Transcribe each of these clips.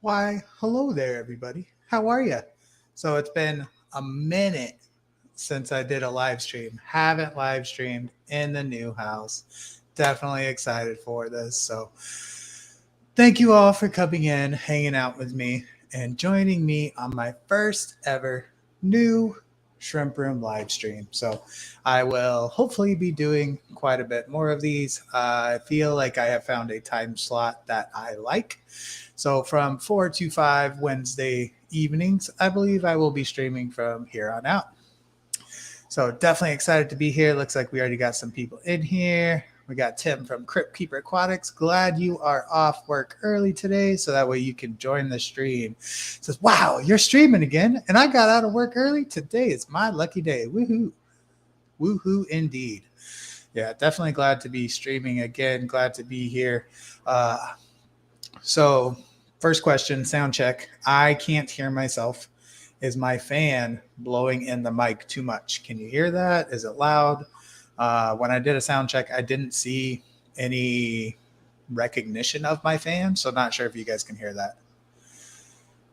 Why, hello there, everybody. How are you? So it's been a minute since I did a live stream. Haven't live streamed in the new house. Definitely excited for this. So thank you all for coming in, hanging out with me, and joining me on my first ever new Shrimp Room live stream. So I will hopefully be doing quite a bit more of these. I feel like I have found a time slot that I like. So from 4 to 5 Wednesday evenings, I believe I will be streaming from here on out. So definitely excited to be here. Looks like we already got some people in here. We got Tim from Crypt Keeper Aquatics. Glad you are off work early today, so that way you can join the stream. Says, "Wow, you're streaming again, and I got out of work early today. It's my lucky day. Woohoo, woohoo, indeed." Yeah, definitely glad to be streaming again. Glad to be here. So, first question, sound check. I can't hear myself. Is my fan blowing in the mic too much? Can you hear that? Is it loud? When I did a sound check, I didn't see any recognition of my fan, so not sure if you guys can hear that.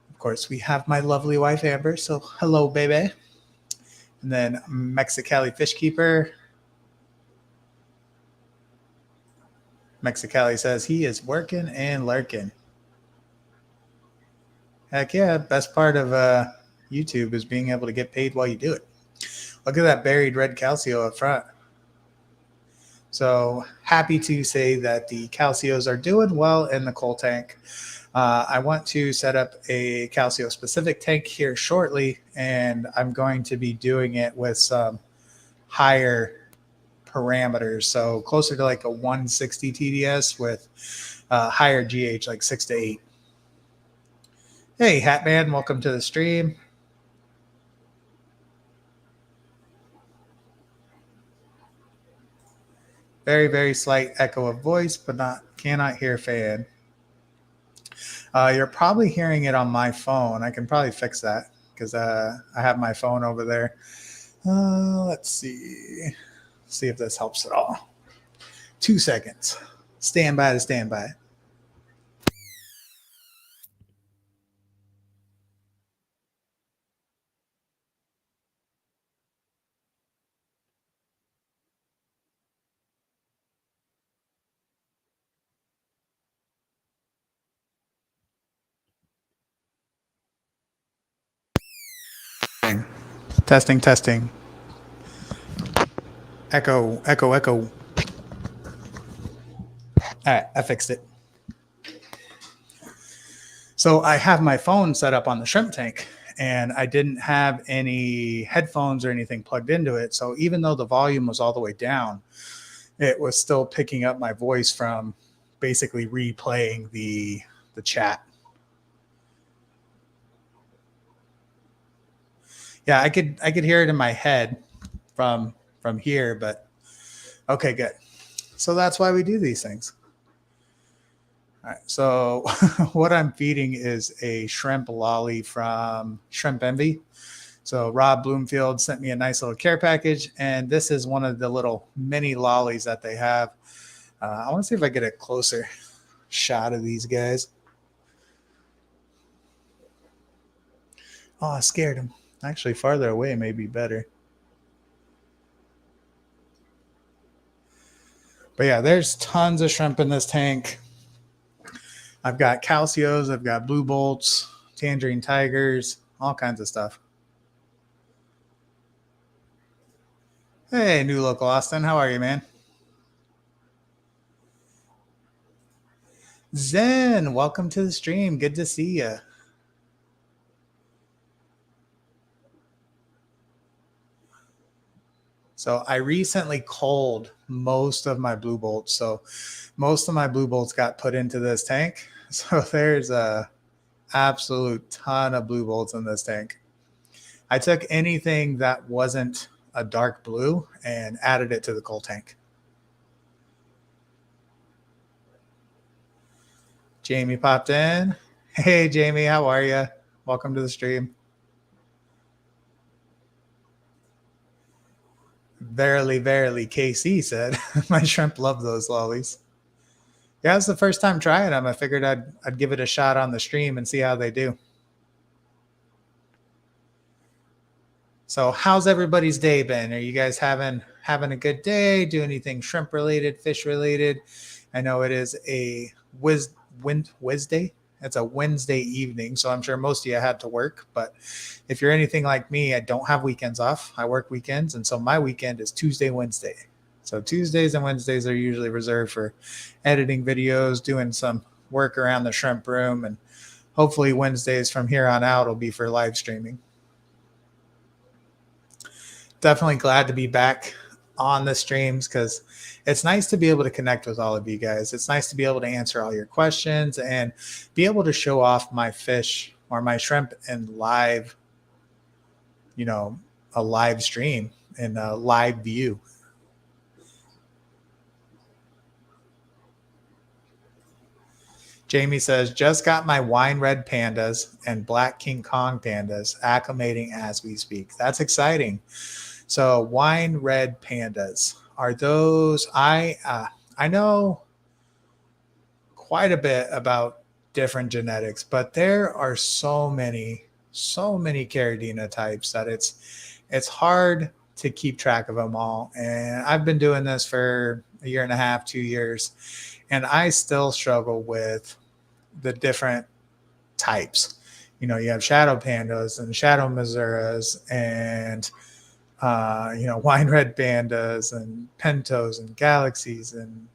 Of course, we have my lovely wife Amber, so hello, baby. And then Mexicali Fish Keeper. Mexicali says he is working and lurking. Heck yeah, best part of YouTube is being able to get paid while you do it. Look at that buried red calcio up front. So happy to say that the calcios are doing well in the coal tank. I want to set up a calcio specific tank here shortly, and I'm going to be doing it with some higher parameters. So closer to like a 160 TDS with higher GH, like 6 to 8. Hey, Hatman, welcome to the stream. Very, very slight echo of voice, but cannot hear fan. You're probably hearing it on my phone. I can probably fix that because I have my phone over there. Let's see. See if this helps at all. 2 seconds. Stand by to stand by. Testing, testing. Echo, echo, echo. All right, I fixed it. So I have my phone set up on the shrimp tank, and I didn't have any headphones or anything plugged into it. So even though the volume was all the way down, it was still picking up my voice from basically replaying the chat. Yeah, I could hear it in my head from here, but okay, good. So that's why we do these things. All right. So what I'm feeding is a shrimp lolly from Shrimp Envy. So Rob Bloomfield sent me a nice little care package, and this is one of the little mini lollies that they have. I want to see if I get a closer shot of these guys. Oh, I scared him. Actually, farther away may be better. But yeah, there's tons of shrimp in this tank. I've got calcios, I've got blue bolts, tangerine tigers, all kinds of stuff. Hey, new local Austin, how are you, man? Zen, welcome to the stream. Good to see you. So I recently culled most of my blue bolts. So most of my blue bolts got put into this tank. So there's a absolute ton of blue bolts in this tank. I took anything that wasn't a dark blue and added it to the coal tank. Jamie popped in. Hey, Jamie, how are you? Welcome to the stream. Verily, verily, KC said, my shrimp love those lollies. Yeah, it's the first time trying them. I figured I'd give it a shot on the stream and see how they do. So, how's everybody's day been? Are you guys having a good day? Do anything shrimp related, fish related? I know it is a Wednesday. It's a Wednesday evening, so I'm sure most of you had to work. But if you're anything like me, I don't have weekends off. I work weekends, and so my weekend is Tuesday, Wednesday. So Tuesdays and Wednesdays are usually reserved for editing videos, doing some work around the shrimp room, and hopefully Wednesdays from here on out will be for live streaming. Definitely glad to be back on the streams because it's nice to be able to connect with all of you guys. It's nice to be able to answer all your questions and be able to show off my fish or my shrimp in live, a live stream and a live view. Jamie says, just got my wine red pandas and black King Kong pandas acclimating as we speak. That's exciting. So wine red pandas, are those, I know quite a bit about different genetics, but there are so many Caradina types that it's hard to keep track of them all. And I've been doing this for a year and a half, 2 years, and I still struggle with the different types. You have shadow pandas and shadow Misuras and wine red pandas and pentos and galaxies and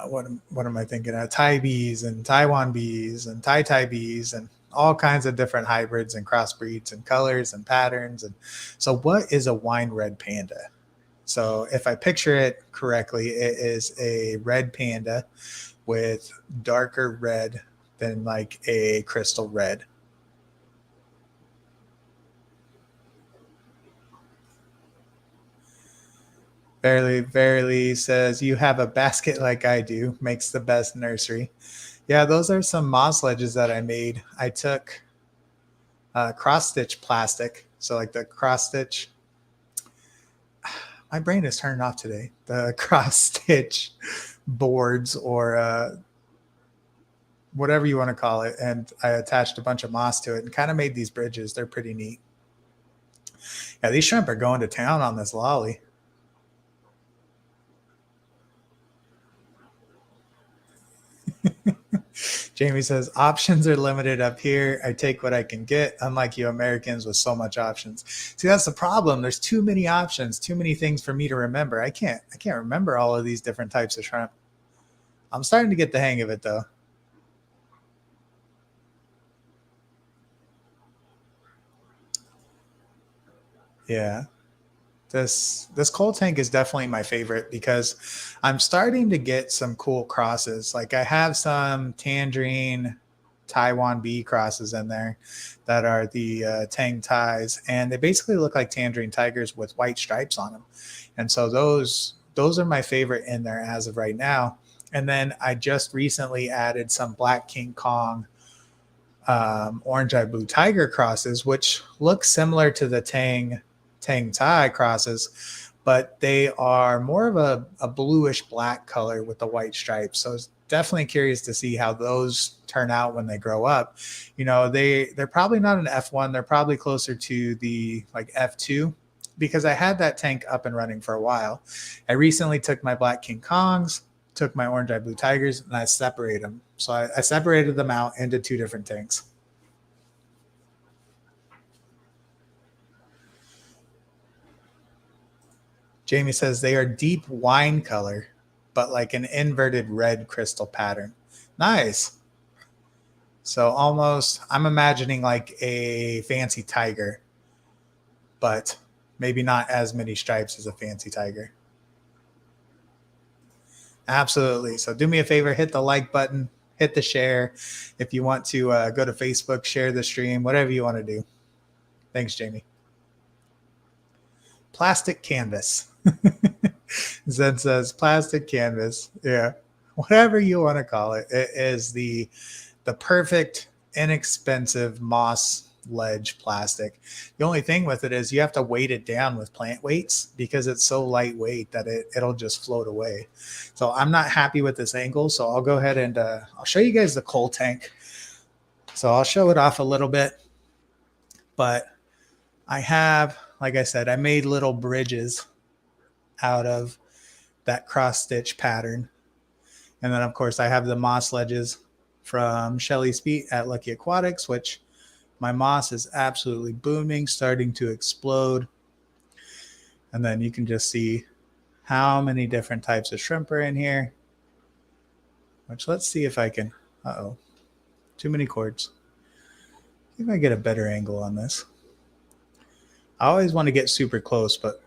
what am I thinking of? Thai bees and Taiwan bees and Thai bees and all kinds of different hybrids and crossbreeds and colors and patterns. And so what is a wine red panda? So if I picture it correctly, it is a red panda with darker red than like a crystal red. Verily says, you have a basket like I do, makes the best nursery. Yeah, those are some moss ledges that I made. I took cross stitch plastic. So like the cross stitch, my brain is turned off today. The cross stitch boards or whatever you want to call it. And I attached a bunch of moss to it and kind of made these bridges. They're pretty neat. Yeah, these shrimp are going to town on this lolly. Jamie says, options are limited up here. I take what I can get, unlike you Americans with so much options. See, that's the problem. There's too many options, too many things for me to remember. I can't remember all of these different types of shrimp. I'm starting to get the hang of it though. Yeah. This cold tank is definitely my favorite because I'm starting to get some cool crosses. Like I have some tangerine Taiwan bee crosses in there that are the Tang Tais, and they basically look like tangerine tigers with white stripes on them. And so those are my favorite in there as of right now. And then I just recently added some Black King Kong orange eye blue tiger crosses, which look similar to the Tang Tai crosses, but they are more of a bluish black color with the white stripes. So it's definitely curious to see how those turn out when they grow up. They're probably not an F1. They're probably closer to the like F2 because I had that tank up and running for a while. I recently took my Black King Kongs, took my orange eye blue tigers, and I separated them. So I separated them out into two different tanks. Jamie says they are deep wine color, but like an inverted red crystal pattern. Nice. So almost, I'm imagining like a fancy tiger, but maybe not as many stripes as a fancy tiger. Absolutely. So do me a favor, hit the like button, hit the share. If you want to go to Facebook, share the stream, whatever you want to do. Thanks, Jamie. Plastic canvas. Zen says plastic canvas. Yeah. Whatever you want to call it. It is the perfect, inexpensive moss ledge plastic. The only thing with it is you have to weight it down with plant weights because it's so lightweight that it'll just float away. So I'm not happy with this angle. So I'll go ahead and I'll show you guys the coal tank. So I'll show it off a little bit, but I have, like I said, I made little bridges out of that cross stitch pattern. And then of course I have the moss ledges from Shelly's Feet at Lucky Aquatics, which my moss is absolutely booming, starting to explode. And then you can just see how many different types of shrimp are in here, which let's see if I can, too many cords. See if I get a better angle on this. I always want to get super close, but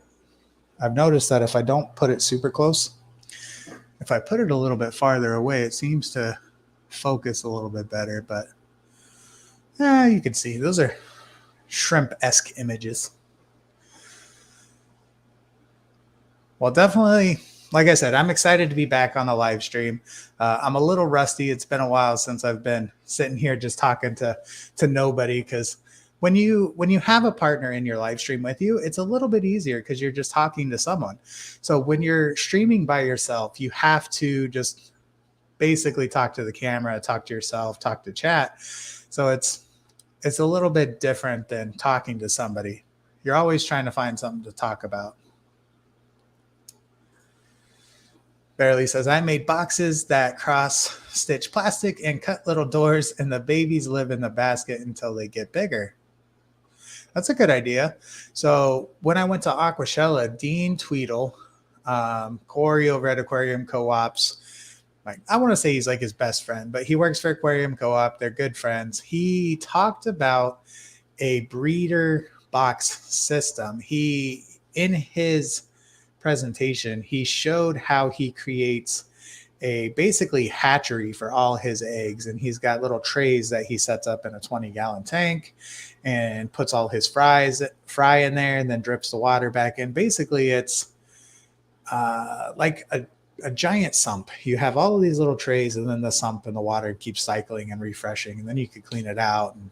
I've noticed that if I don't put it super close, if I put it a little bit farther away, it seems to focus a little bit better, but you can see those are shrimp-esque images. Well, definitely, like I said, I'm excited to be back on the live stream. I'm a little rusty. It's been a while since I've been sitting here just talking to nobody, because when you have a partner in your live stream with you, it's a little bit easier because you're just talking to someone. So when you're streaming by yourself, you have to just basically talk to the camera, talk to yourself, talk to chat. So it's a little bit different than talking to somebody. You're always trying to find something to talk about. Barely says, I made boxes that cross stitch plastic and cut little doors, and the babies live in the basket until they get bigger. That's a good idea. So when I went to Aquashella, Dean Tweedle, Corey over at Aquarium Co-ops, like, I want to say he's like his best friend, but he works for Aquarium Co-op. They're good friends. He talked about a breeder box system. In his presentation, he showed how he creates a basically hatchery for all his eggs. And he's got little trays that he sets up in a 20-gallon tank and puts all his fry in there and then drips the water back in. Basically, it's like a giant sump. You have all of these little trays, and then the sump and the water keeps cycling and refreshing, and then you could clean it out. And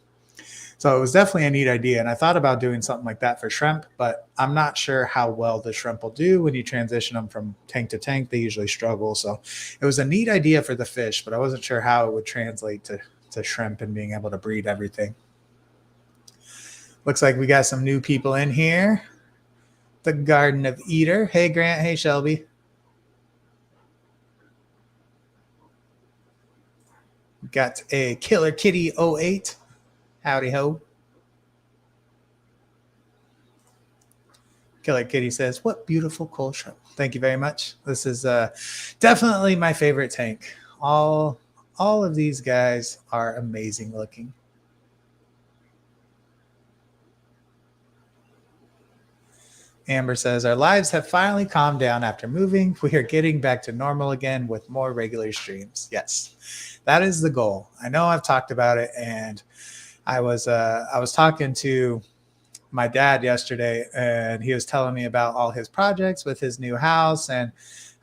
so it was definitely a neat idea. And I thought about doing something like that for shrimp, but I'm not sure how well the shrimp will do when you transition them from tank to tank. They usually struggle. So it was a neat idea for the fish, but I wasn't sure how it would translate to shrimp and being able to breed everything. Looks like we got some new people in here. The Garden of Eater. Hey, Grant. Hey, Shelby. Got a Killer Kitty 08. Howdy ho. Killer Kitty says, what beautiful coal shrimp. Thank you very much. This is definitely my favorite tank. All of these guys are amazing looking. Amber says, our lives have finally calmed down after moving. We are getting back to normal again with more regular streams. Yes, that is the goal. I know I've talked about it, and I was talking to my dad yesterday, and he was telling me about all his projects with his new house. And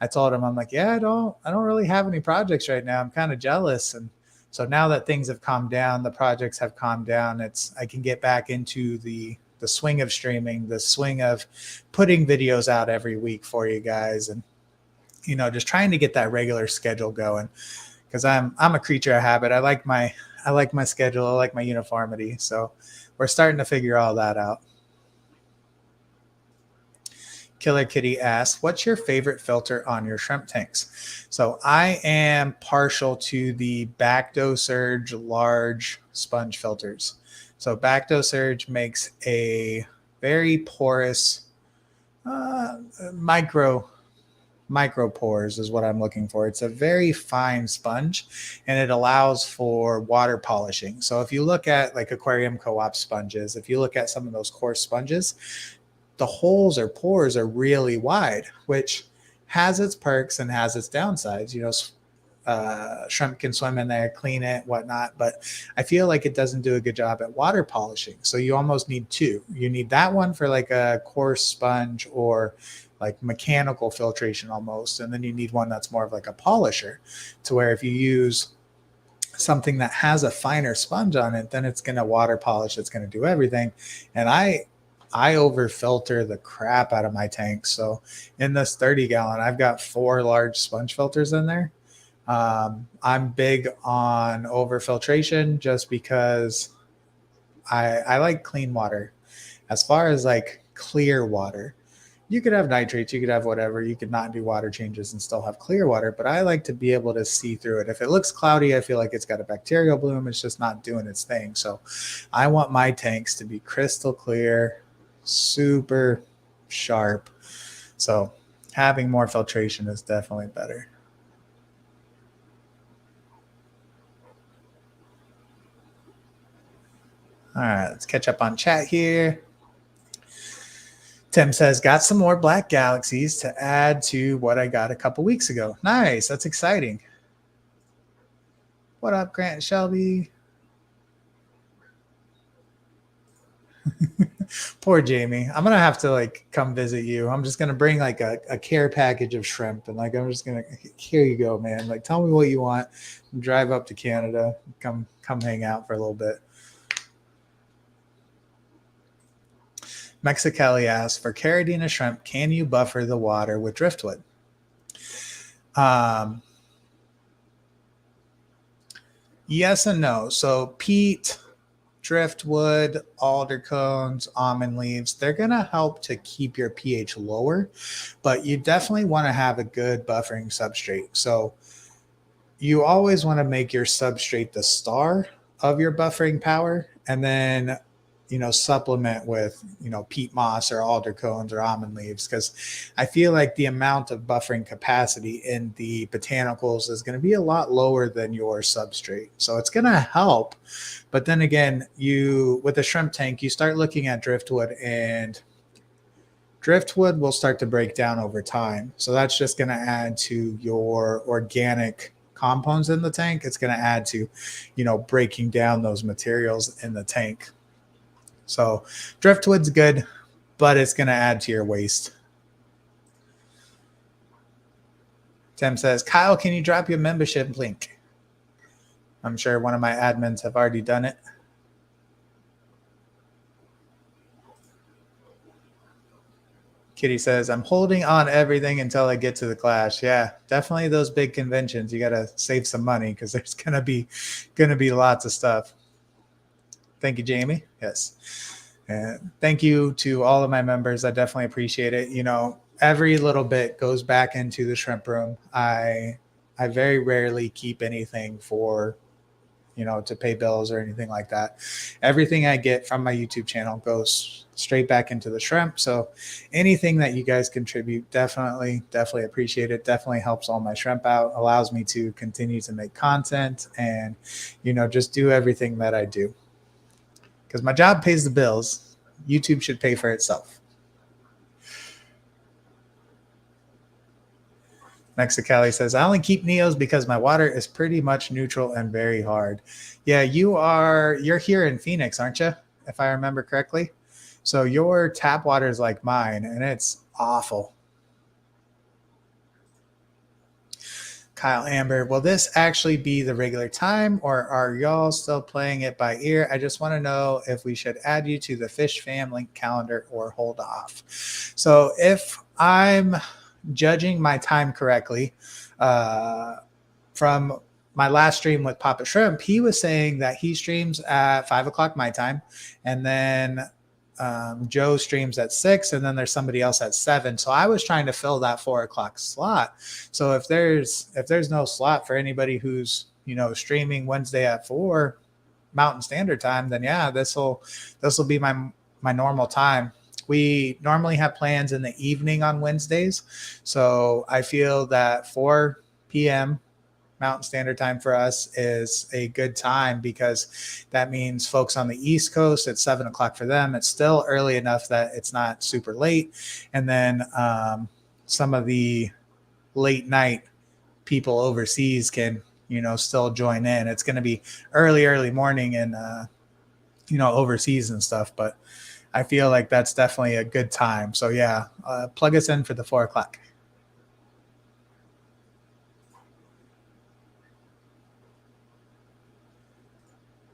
I told him, I'm like, yeah, I don't really have any projects right now. I'm kind of jealous. And so now that things have calmed down, the projects have calmed down, I can get back into the swing of streaming, the swing of putting videos out every week for you guys. And, just trying to get that regular schedule going, because I'm a creature of habit. I like my schedule. I like my uniformity. So we're starting to figure all that out. Killer Kitty asks, what's your favorite filter on your shrimp tanks? So I am partial to the Bactosurge large sponge filters. So Bactosurge makes a very porous micro pores is what I'm looking for. It's a very fine sponge, and it allows for water polishing. So if you look at like Aquarium Co-op sponges, if you look at some of those coarse sponges, the holes or pores are really wide, which has its perks and has its downsides. Shrimp can swim in there, clean it, whatnot, but I feel like it doesn't do a good job at water polishing. So you almost need two. You need that one for like a coarse sponge or like mechanical filtration almost, and then you need one that's more of like a polisher, to where if you use something that has a finer sponge on it, then it's going to water polish. It's going to do everything. And I over filter the crap out of my tanks. So in this 30 gallon, I've got 4 large sponge filters in there. I'm big on over filtration just because I like clean water. As far as like clear water, you could have nitrates, you could have whatever, you could not do water changes and still have clear water, but I like to be able to see through it. If it looks cloudy, I feel like it's got a bacterial bloom, it's just not doing its thing. So I want my tanks to be crystal clear, super sharp. So having more filtration is definitely better. All right, let's catch up on chat here. Tim says, got some more Black Galaxies to add to what I got a couple weeks ago. Nice. That's exciting. What up, Grant and Shelby? Poor Jamie. I'm going to have to like come visit you. I'm just going to bring like a care package of shrimp. And like, I'm just going to, here you go, man. Like, tell me what you want. Drive up to Canada. Come hang out for a little bit. Mexicali asks, for Caridina shrimp, can you buffer the water with driftwood? Yes and no. So peat, driftwood, alder cones, almond leaves, they're going to help to keep your pH lower, but you definitely want to have a good buffering substrate. So you always want to make your substrate the star of your buffering power, and then supplement with, peat moss or alder cones or almond leaves, because I feel like the amount of buffering capacity in the botanicals is going to be a lot lower than your substrate. So it's going to help. But then again, with a shrimp tank, you start looking at driftwood, and driftwood will start to break down over time. So that's just going to add to your organic compounds in the tank. It's going to add to, breaking down those materials in the tank. So driftwood's good, but it's going to add to your waste. Tim says, Kyle, can you drop your membership link? I'm sure one of my admins have already done it. Kitty says, I'm holding on everything until I get to the Clash. Yeah, definitely those big conventions. You got to save some money because there's going to be lots of stuff. Thank you, Jamie. Yes. And thank you to all of my members. I definitely appreciate it. Every little bit goes back into the shrimp room. I very rarely keep anything for, to pay bills or anything like that. Everything I get from my YouTube channel goes straight back into the shrimp. So anything that you guys contribute, definitely appreciate it. Definitely helps all my shrimp out, allows me to continue to make content and, just do everything that I do. Because my job pays the bills. YouTube should pay for itself. Mexicali says, I only keep Neos because my water is pretty much neutral and very hard. Yeah, you're here in Phoenix, aren't you? If I remember correctly. So your tap water is like mine, and it's awful. Kyle Amber, will this actually be the regular time, or are y'all still playing it by ear? I just want to know if we should add you to the Fish Fam link calendar or hold off. So if I'm judging my time correctly, from my last stream with Papa Shrimp, he was saying that he streams at 5 o'clock my time, and then Joe streams at 6, and then there's somebody else at 7. So I was trying to fill that 4 o'clock slot. So if there's no slot for anybody who's streaming Wednesday at 4 Mountain Standard Time, then yeah, this will be my normal time. We normally have plans in the evening on Wednesdays, so I feel that 4 p.m. Mountain Standard Time for us is a good time, because that means folks on the East Coast, it's 7 o'clock for them. It's still early enough that it's not super late. And then some of the late night people overseas can, still join in. It's going to be early morning and, overseas and stuff. But I feel like that's definitely a good time. So yeah, plug us in for the 4 o'clock.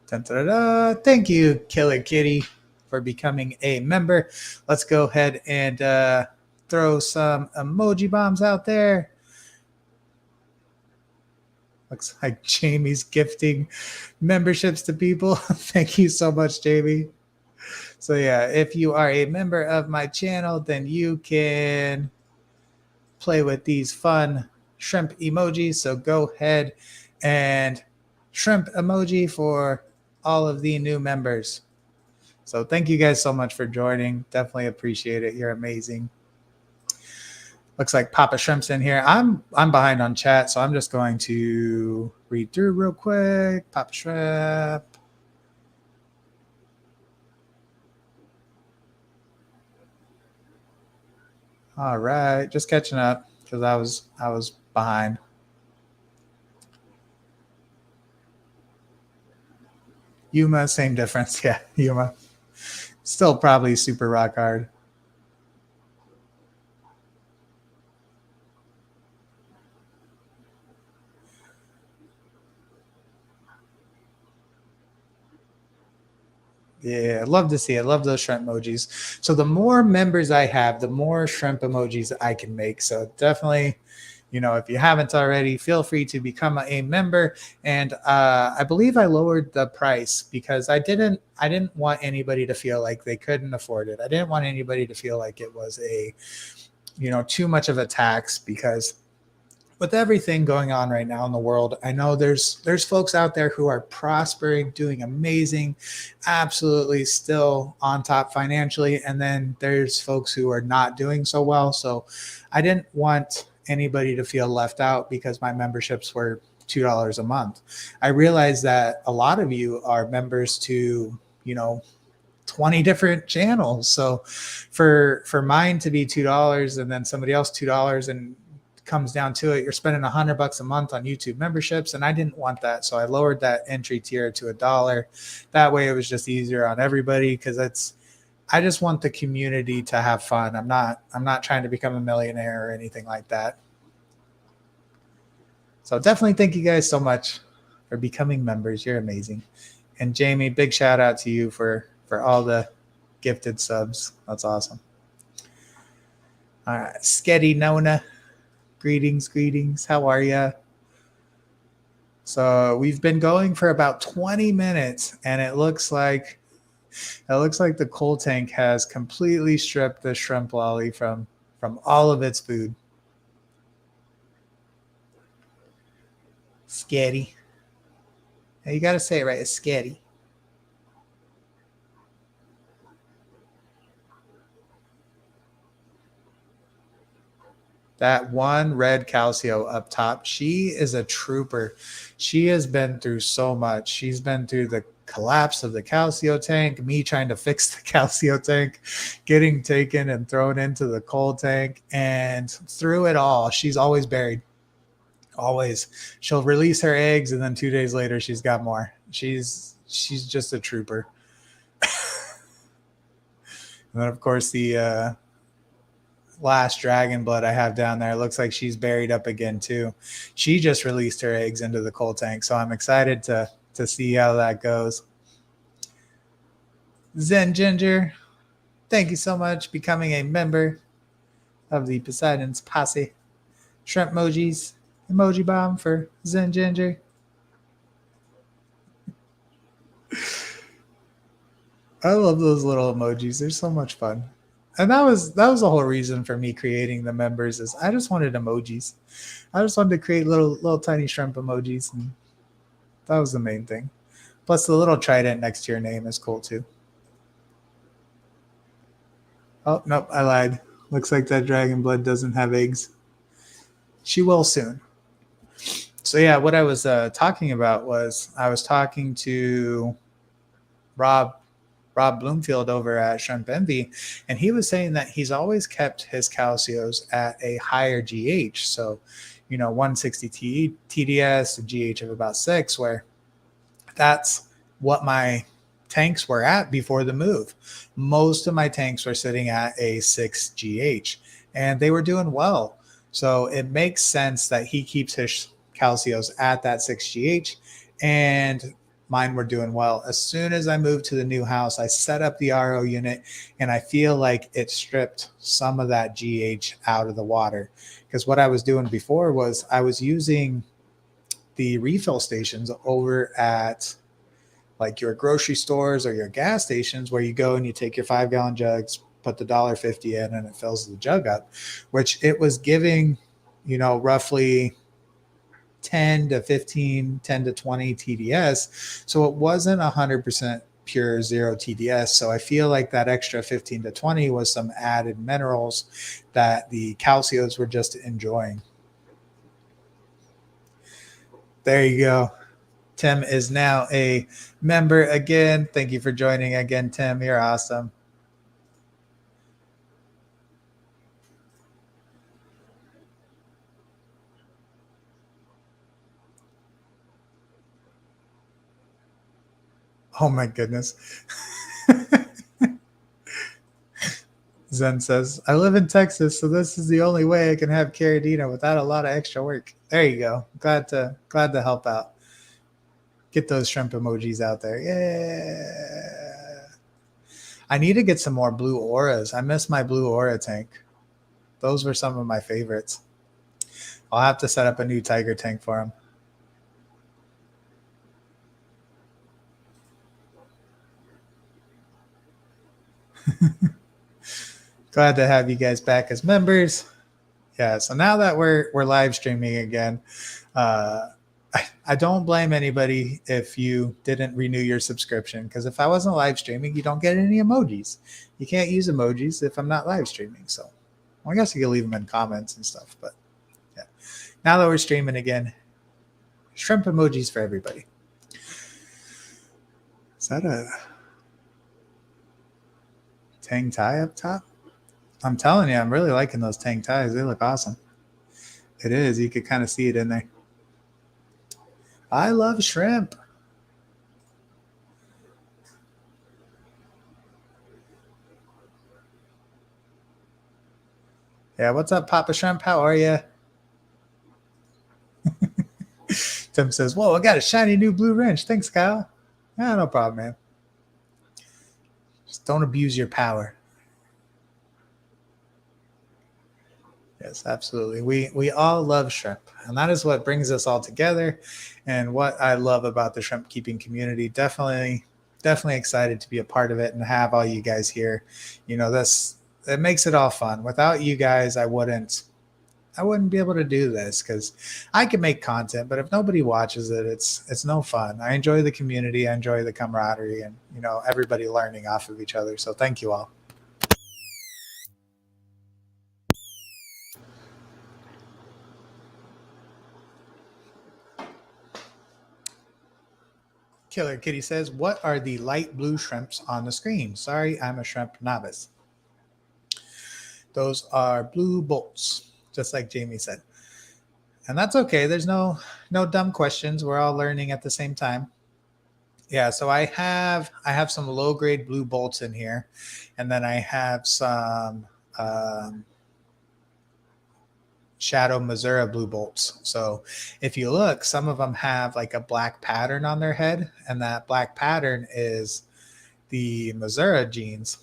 Dun, dun, dun, dun. Thank you, Killer Kitty, for becoming a member. Let's go ahead and throw some emoji bombs out there. Looks like Jamie's gifting memberships to people. Thank you so much, Jamie. So yeah, if you are a member of my channel, then you can play with these fun shrimp emojis. So go ahead and shrimp emoji for all of the new members. So thank you guys so much for joining. Definitely appreciate it. You're amazing. Looks like Papa Shrimp's in here. I'm behind on chat, so I'm just going to read through real quick. Papa Shrimp. All right, just catching up because I was behind. Yuma, same difference. Yeah, Yuma. Still probably super rock hard. Yeah, I'd love to see it. Love those shrimp emojis. So the more members I have, the more shrimp emojis I can make. So definitely, you know, if you haven't already, feel free to become a member. And I believe I lowered the price because I didn't want anybody to feel like they couldn't afford it. I didn't want anybody to feel like it was a, you know, too much of a tax because with everything going on right now in the world, I know there's folks out there who are prospering, doing amazing, absolutely still on top financially, and then there's folks who are not doing so well. So I didn't want anybody to feel left out because my memberships were $2 a month. I realized that a lot of you are members to, you know, 20 different channels. So for mine to be $2 and then somebody else $2 and comes down to it, you're spending $100 a month on YouTube memberships, and I didn't want that, so I lowered that entry tier to $1. That way, it was just easier on everybody because I just want the community to have fun. I'm not trying to become a millionaire or anything like that. So definitely thank you guys so much for becoming members. You're amazing, and Jamie, big shout out to you for all the gifted subs. That's awesome. All right, Sketty Nona. Greetings. How are you? So we've been going for about 20 minutes, and it looks like the coal tank has completely stripped the shrimp lolly from all of its food. Sketty. You got to say it right. It's sketty. That one red Calcio up top, she is a trooper. She has been through so much. She's been through the collapse of the Calcio tank, me trying to fix the Calcio tank, getting taken and thrown into the coal tank. And through it all, she's always buried. Always. She'll release her eggs and then 2 days later she's got more. She's just a trooper. And then of course the last dragon blood I have down there looks like she's buried up again too. She just released her eggs into the coal tank, so I'm excited to see how that goes. Zen Ginger, thank you so much becoming a member of the Poseidon's Posse. Shrimp emojis, emoji bomb for Zen Ginger. I love those little emojis. They're so much fun. And that was the whole reason for me creating the members is I just wanted emojis. I just wanted to create little tiny shrimp emojis, and that was the main thing. Plus the little trident next to your name is cool too. Oh nope, I lied. Looks like that dragon blood doesn't have eggs. She will soon. So yeah, what I was talking about was I was talking to Rob Bloomfield over at Shrimp Envy, and he was saying that he's always kept his calcios at a higher GH. So, 160 TDS, a GH of about 6, where that's what my tanks were at before the move. Most of my tanks were sitting at a 6 GH, and they were doing well. So it makes sense that he keeps his calcios at that 6 GH. And mine were doing well. As soon as I moved to the new house, I set up the RO unit, and I feel like it stripped some of that GH out of the water. Because what I was doing before was I was using the refill stations over at like your grocery stores or your gas stations, where you go and you take your 5-gallon jugs, put the $1.50 in, and it fills the jug up, which it was giving, roughly 10 to 15, 10 to 20 TDS. So it wasn't 100% pure zero TDS. So I feel like that extra 15 to 20 was some added minerals that the calcios were just enjoying. There you go. Tim is now a member again. Thank you for joining again, Tim. You're awesome. Oh my goodness. Zen says, I live in Texas, so this is the only way I can have Caridina without a lot of extra work. There you go. Glad to help out. Get those shrimp emojis out there. Yeah. I need to get some more blue auras. I miss my blue aura tank. Those were some of my favorites. I'll have to set up a new tiger tank for him. Glad to have you guys back as members. Yeah, so now that we're live streaming again, I don't blame anybody if you didn't renew your subscription, because if I wasn't live streaming, you don't get any emojis. You can't use emojis if I'm not live streaming. So I guess you can leave them in comments and stuff. But yeah, now that we're streaming again, shrimp emojis for everybody. Is that a Tang tie up top? I'm telling you, I'm really liking those Tang ties. They look awesome. It is. You could kind of see it in there. I love shrimp. Yeah, what's up, Papa Shrimp? How are you? Tim says, whoa, I got a shiny new blue wrench. Thanks, Kyle. Yeah, no problem, man. Just don't abuse your power. Yes, absolutely. We all love shrimp, and that is what brings us all together. And what I love about the shrimp keeping community, definitely excited to be a part of it and have all you guys here. It makes it all fun. Without you guys, I wouldn't be able to do this, because I can make content, but if nobody watches it, it's no fun. I enjoy the community, I enjoy the camaraderie, and everybody learning off of each other. So thank you all. Killer Kitty says, what are the light blue shrimps on the screen? Sorry, I'm a shrimp novice. Those are blue bolts, just like Jamie said. And that's okay. There's no dumb questions. We're all learning at the same time. Yeah, so I have some low grade blue bolts in here, and then I have some Shadow Missouri blue bolts. So if you look, some of them have like a black pattern on their head, and that black pattern is the Missouri genes,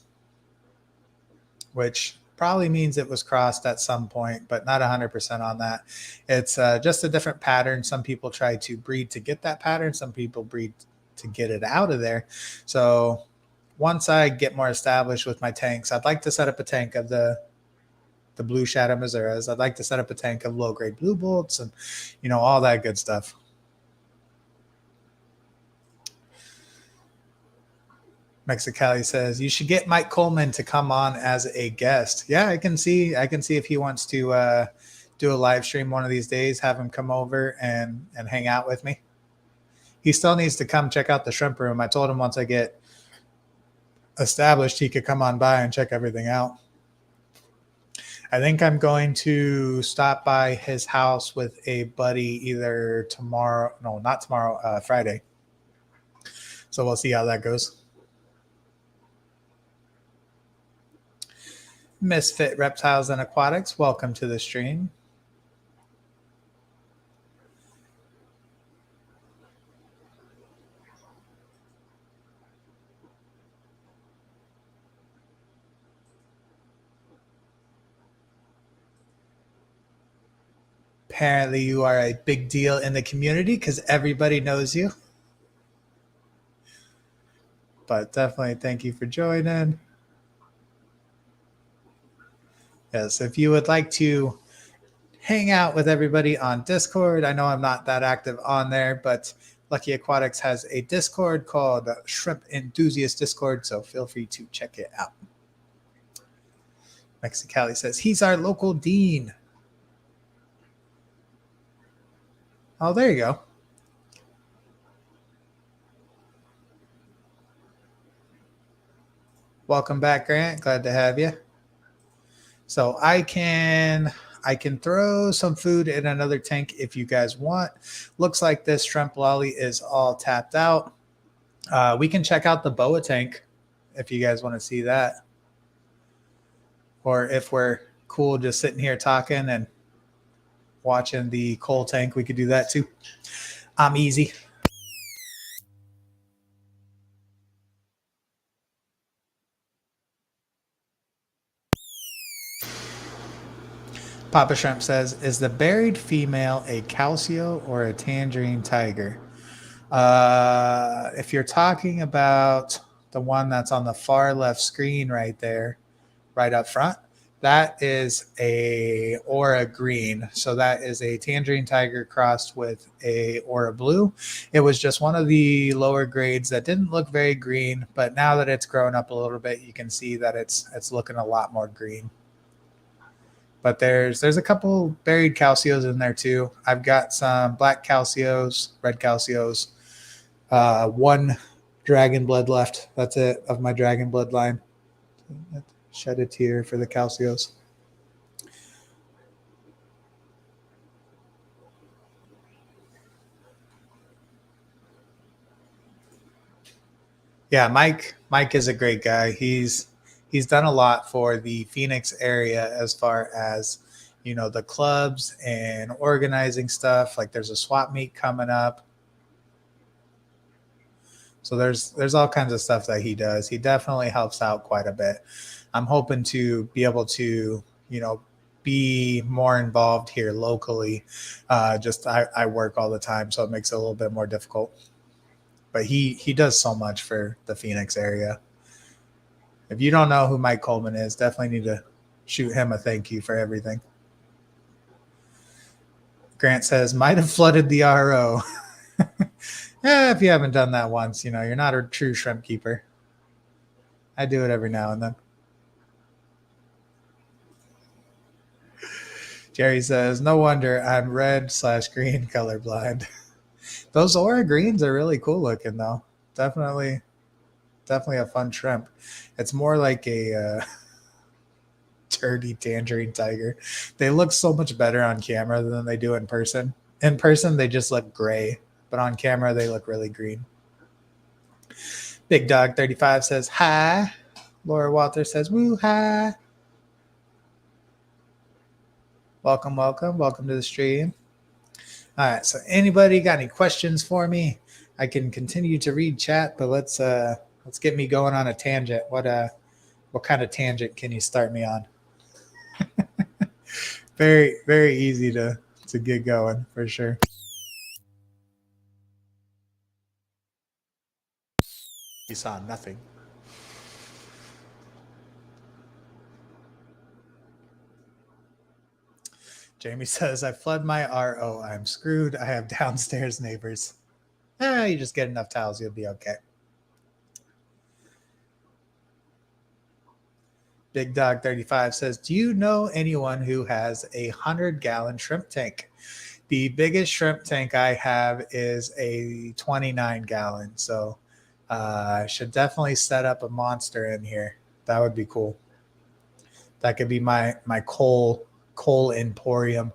which probably means it was crossed at some point, but not 100% on that. It's just a different pattern. Some people try to breed to get that pattern. Some people breed to get it out of there. So once I get more established with my tanks, I'd like to set up a tank of the blue Shadow Missouri's. I'd like to set up a tank of low grade blue bolts and, all that good stuff. Mexicali says, you should get Mike Coleman to come on as a guest. Yeah, I can see if he wants to do a live stream one of these days, have him come over and hang out with me. He still needs to come check out the shrimp room. I told him once I get established, he could come on by and check everything out. I think I'm going to stop by his house with a buddy either tomorrow. No, not tomorrow, Friday. So we'll see how that goes. Misfit Reptiles and Aquatics, welcome to the stream. Apparently you are a big deal in the community because everybody knows you. But definitely thank you for joining. Yes, if you would like to hang out with everybody on Discord, I know I'm not that active on there, but Lucky Aquatics has a Discord called Shrimp Enthusiast Discord, so feel free to check it out. Mexicali says, he's our local dean. Oh, there you go. Welcome back, Grant. Glad to have you. So I can throw some food in another tank if you guys want. Looks like this shrimp lolly is all tapped out. We can check out the boa tank if you guys want to see that. Or if we're cool just sitting here talking and watching the coal tank, we could do that too. I'm easy. Papa Shrimp says, is the buried female a calcio or a tangerine tiger? If you're talking about the one that's on the far left screen right there, right up front, that is a aura green. So that is a tangerine tiger crossed with a aura blue. It was just one of the lower grades that didn't look very green, but now that it's grown up a little bit, you can see that it's looking a lot more green. But there's a couple buried calcios in there too. I've got some black calcios, red calcios, one dragon blood left. That's it of my dragon blood line. Shed a tear for the calcios. Yeah, Mike is a great guy. He's done a lot for the Phoenix area as far as, you know, the clubs and organizing stuff. Like there's a swap meet coming up. So there's all kinds of stuff that he does. He definitely helps out quite a bit. I'm hoping to be able to, you know, be more involved here locally. I work all the time, so it makes it a little bit more difficult. But he does so much for the Phoenix area. If you don't know who Mike Coleman is, definitely need to shoot him a thank you for everything. Grant says, might have flooded the RO. Yeah, if you haven't done that once, you know, you're not a true shrimp keeper. I do it every now and then. Jerry says, no wonder I'm red/green colorblind. Those aura greens are really cool looking, though. Definitely a fun shrimp. It's more like a dirty tangerine tiger. They look so much better on camera than they do in person. In person, they just look gray, but on camera, they look really green. Big Dog 35 says, hi. Laura Walter says, woo, hi. Welcome to the stream. All right, so anybody got any questions for me? I can continue to read chat, but let's get me going on a tangent. What kind of tangent can you start me on? Very, very easy to get going for sure. You saw nothing. Jamie says, I flood my RO. I'm screwed. I have downstairs neighbors. You just get enough towels, you'll be okay. Big Dog 35 says, do you know anyone who has 100-gallon shrimp tank? The biggest shrimp tank I have is a 29-gallon. So I should definitely set up a monster in here. That would be cool. That could be my coal emporium.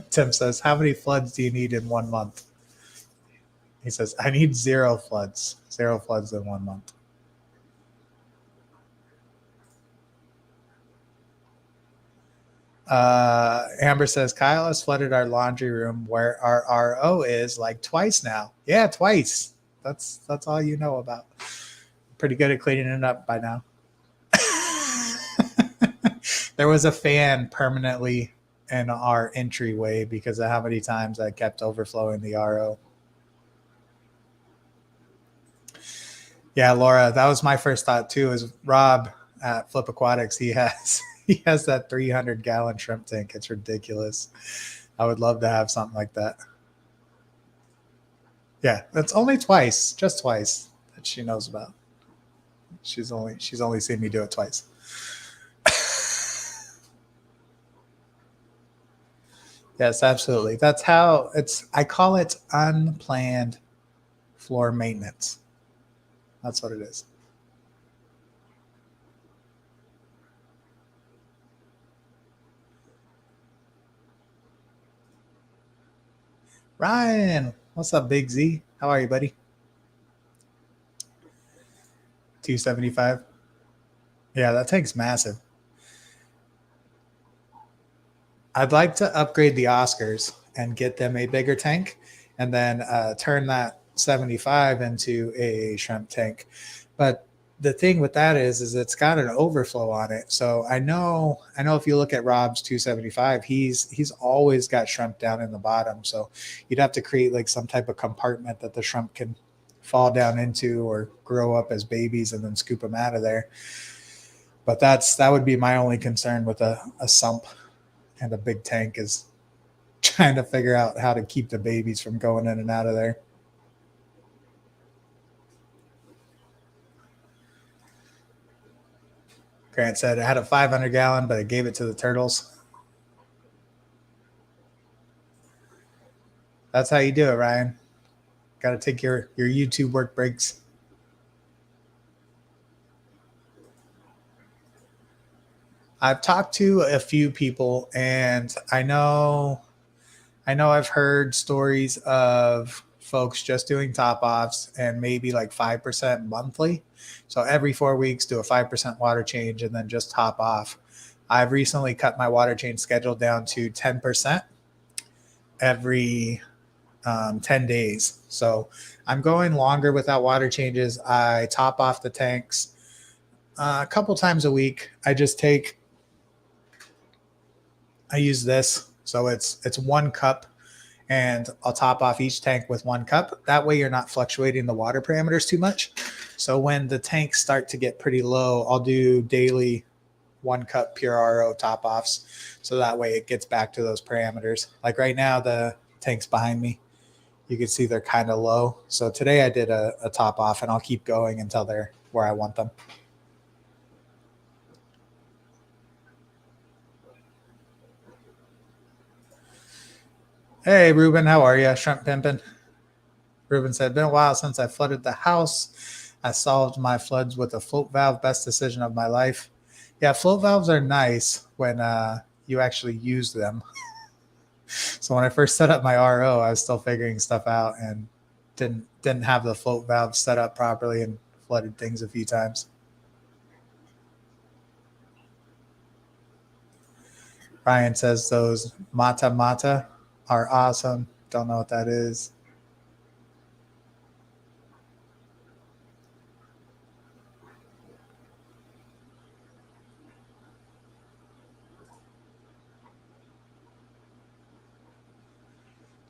Tim says, how many floods do you need in 1 month? He says, I need 0 floods. 0 floods in 1 month. Amber says, Kyle has flooded our laundry room where our RO is like twice now. Yeah, twice. That's all you know about. Pretty good at cleaning it up by now. There was a fan permanently in our entryway because of how many times I kept overflowing the RO. Yeah, Laura, that was my first thought too. Is Rob at Flip Aquatics? He has that 300-gallon shrimp tank. It's ridiculous. I would love to have something like that. Yeah, that's only twice, just twice, that she knows about. She's only seen me do it twice. Yes, absolutely. That's how it's. I call it unplanned floor maintenance. That's what it is. Ryan, what's up, Big Z? How are you, buddy? 275. Yeah, that tank's massive. I'd like to upgrade the Oscars and get them a bigger tank, and then turn that 75 into a shrimp tank. But the thing with that is it's got an overflow on it. So I know if you look at Rob's 275, he's always got shrimp down in the bottom. So you'd have to create like some type of compartment that the shrimp can fall down into or grow up as babies and then scoop them out of there. But that would be my only concern with a sump and a big tank, is trying to figure out how to keep the babies from going in and out of there. Grant said I had a 500-gallon, but I gave it to the turtles. That's how you do it, Ryan. Got to take your YouTube work breaks. I've talked to a few people, and I know I've heard stories of folks just doing top offs and maybe like 5% monthly. So every 4 weeks, do a 5% water change and then just top off. I've recently cut my water change schedule down to 10% every 10 days. So I'm going longer without water changes. I top off the tanks a couple times a week. I use this. So it's 1 cup, and I'll top off each tank with 1 cup. That way you're not fluctuating the water parameters too much. So when the tanks start to get pretty low, I'll do daily 1 cup pure RO top offs. So that way it gets back to those parameters. Like right now, the tanks behind me, you can see they're kind of low. So today I did a top off, and I'll keep going until they're where I want them. Hey, Ruben, how are you? Shrimp pimping. Ruben said, been a while since I flooded the house. I solved my floods with a float valve. Best decision of my life. Yeah, float valves are nice when you actually use them. So when I first set up my RO, I was still figuring stuff out and didn't have the float valve set up properly and flooded things a few times. Ryan says those mata mata are awesome. Don't know what that is.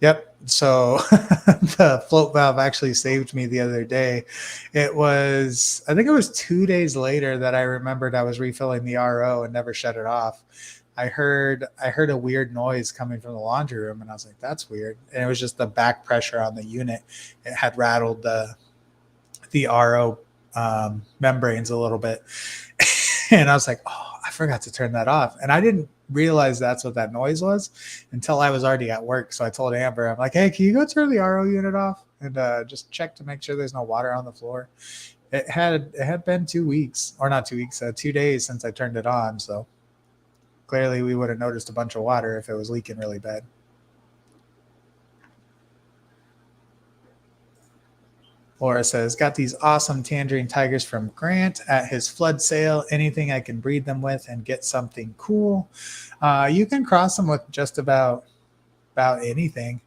Yep. So the float valve actually saved me the other day. I think it was 2 days later that I remembered I was refilling the RO and never shut it off. I heard a weird noise coming from the laundry room, and I was like, that's weird. And it was just the back pressure on the unit. It had rattled the RO membranes a little bit. And I was like, oh, I forgot to turn that off. And I didn't realize that's what that noise was until I was already at work. So I told Amber, I'm like, hey, can you go turn the RO unit off and just check to make sure there's no water on the floor? It had been 2 weeks, or not 2 weeks, 2 days since I turned it on. So clearly we would have noticed a bunch of water if it was leaking really bad. Laura says, got these awesome tangerine tigers from Grant at his flood sale. Anything I can breed them with and get something cool. You can cross them with just about anything.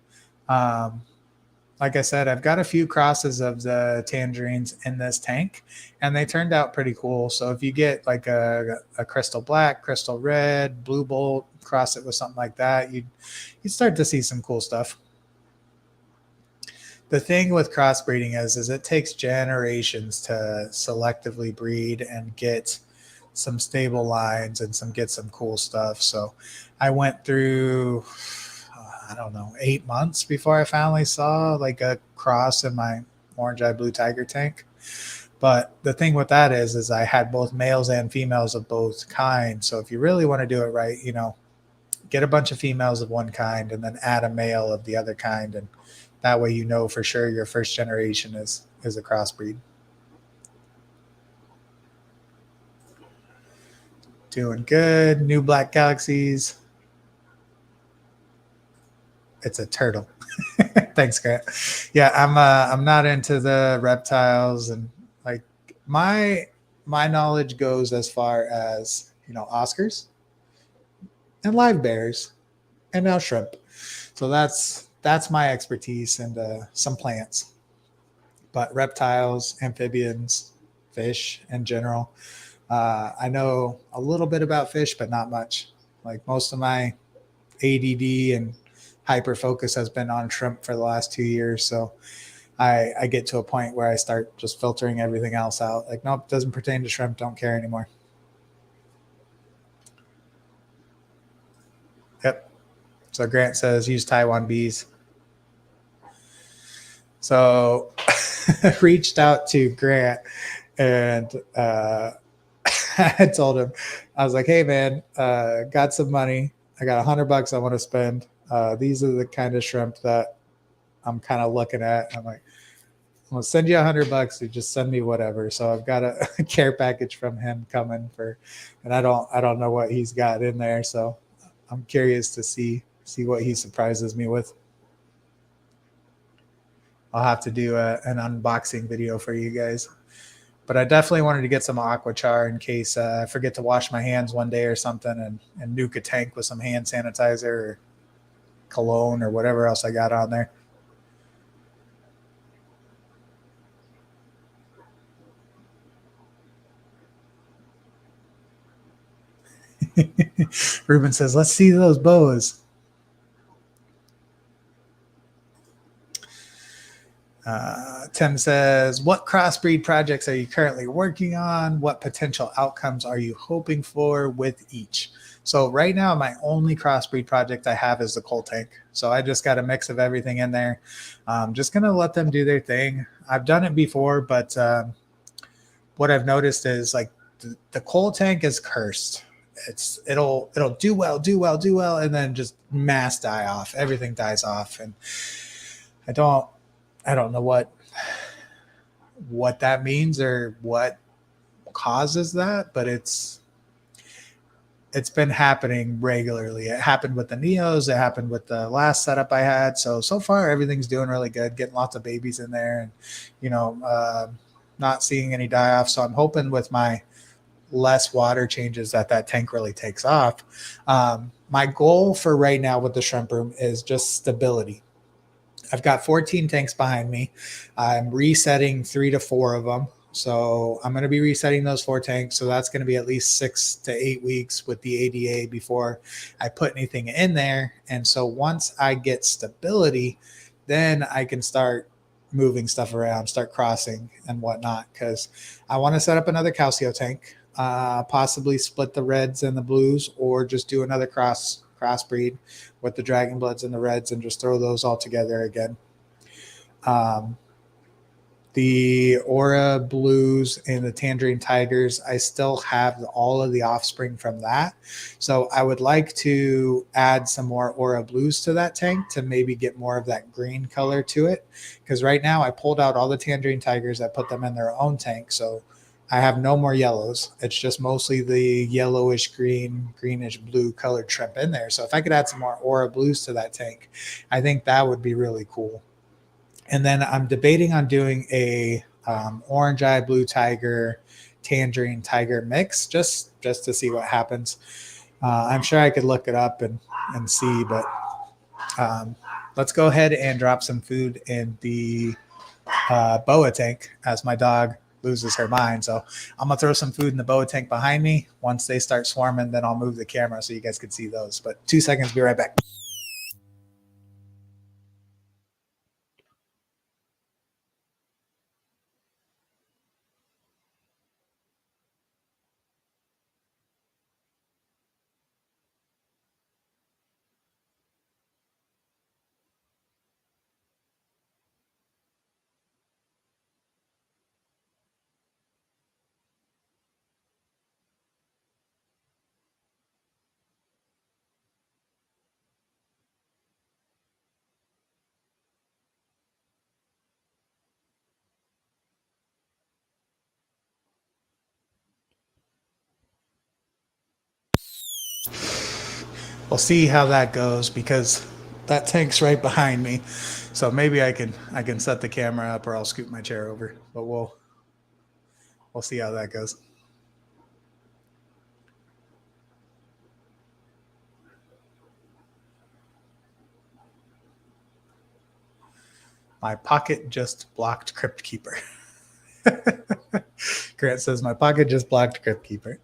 like I said, I've got a few crosses of the tangerines in this tank, and they turned out pretty cool. So if you get like a crystal black, crystal red, blue bolt, cross it with something like that, you'd start to see some cool stuff. The thing with crossbreeding is it takes generations to selectively breed and get some stable lines and some cool stuff. So I went through, I don't know, 8 months before I finally saw like a cross in my orange eye blue tiger tank. But the thing with that is I had both males and females of both kinds. So if you really want to do it right, get a bunch of females of one kind and then add a male of the other kind, and that way for sure your first generation is a crossbreed. Doing good. New black galaxies. It's a turtle. Thanks, Grant. Yeah, I'm not into the reptiles, and like my knowledge goes as far as Oscars and live bears and now shrimp. So that's my expertise, and some plants. But reptiles, amphibians, fish in general. I know a little bit about fish, but not much. Like most of my ADD and hyper focus has been on shrimp for the last 2 years. So I get to a point where I start just filtering everything else out. Like, nope, doesn't pertain to shrimp. Don't care anymore. Yep. So Grant says use Taiwan bees. So reached out to Grant and I told him, I was like, hey man, got some money. I got $100 I want to spend. These are the kind of shrimp that I'm kind of looking at. I'm like, I'm gonna send you $100. You just send me whatever. So I've got a care package from him coming and I don't know what he's got in there. So I'm curious to see what he surprises me with. I'll have to do an unboxing video for you guys. But I definitely wanted to get some Aquachar in case I forget to wash my hands one day or something, and nuke a tank with some hand sanitizer or cologne or whatever else I got on there. Ruben says, let's see those boas. Tim says, what crossbreed projects are you currently working on? What potential outcomes are you hoping for with each? So right now, my only crossbreed project I have is the coal tank. So I just got a mix of everything in there. Just going to let them do their thing. I've done it before, but what I've noticed is like the coal tank is cursed. It'll do well, and then just mass die off. Everything dies off. And I don't know what that means or what causes that, but it's been happening regularly. It happened with the Neos. It happened with the last setup I had. So far everything's doing really good, getting lots of babies in there and, not seeing any die off. So I'm hoping with my less water changes that tank really takes off. My goal for right now with the shrimp room is just stability. I've got 14 tanks behind me. I'm resetting 3 to 4 of them. So I'm going to be resetting those 4 tanks. So that's going to be at least 6 to 8 weeks with the ADA before I put anything in there. And so once I get stability, then I can start moving stuff around, start crossing and whatnot. Because I want to set up another Calcio tank, possibly split the reds and the blues, or just do another crossbreed with the Dragon Bloods and the Reds and just throw those all together again. The Aura Blues and the Tangerine Tigers, I still have all of the offspring from that. So I would like to add some more Aura Blues to that tank to maybe get more of that green color to it. Because right now I pulled out all the Tangerine Tigers. I put them in their own tank. So I have no more yellows. It's just mostly the yellowish green, greenish blue colored shrimp in there. So if I could add some more Aura Blues to that tank, I think that would be really cool. And then I'm debating on doing a orange eye blue tiger, tangerine tiger mix just to see what happens. I'm sure I could look it up and see, but let's go ahead and drop some food in the boa tank as my dog loses her mind. So I'm gonna throw some food in the boa tank behind me. Once they start swarming, then I'll move the camera so you guys can see those. But 2 seconds, be right back. We'll see how that goes because that tank's right behind me. So maybe I can set the camera up or I'll scoot my chair over. But we'll see how that goes. My pocket just blocked Crypt Keeper. Grant says my pocket just blocked Crypt Keeper.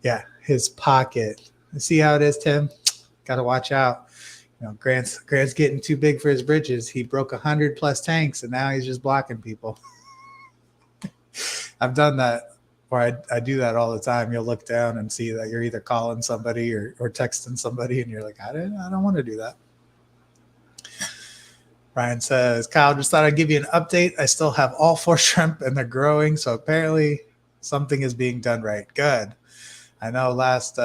Yeah, his pocket. See how it is, Tim? Got to watch out. You know, Grant's getting too big for his britches. He broke 100+ tanks, and now he's just blocking people. I've done that, or I do that all the time. You'll look down and see that you're either calling somebody or texting somebody, and you're like, I don't want to do that. Ryan says, Kyle, just thought I'd give you an update. I still have all 4 shrimp, and they're growing, so apparently something is being done right. Good. I know last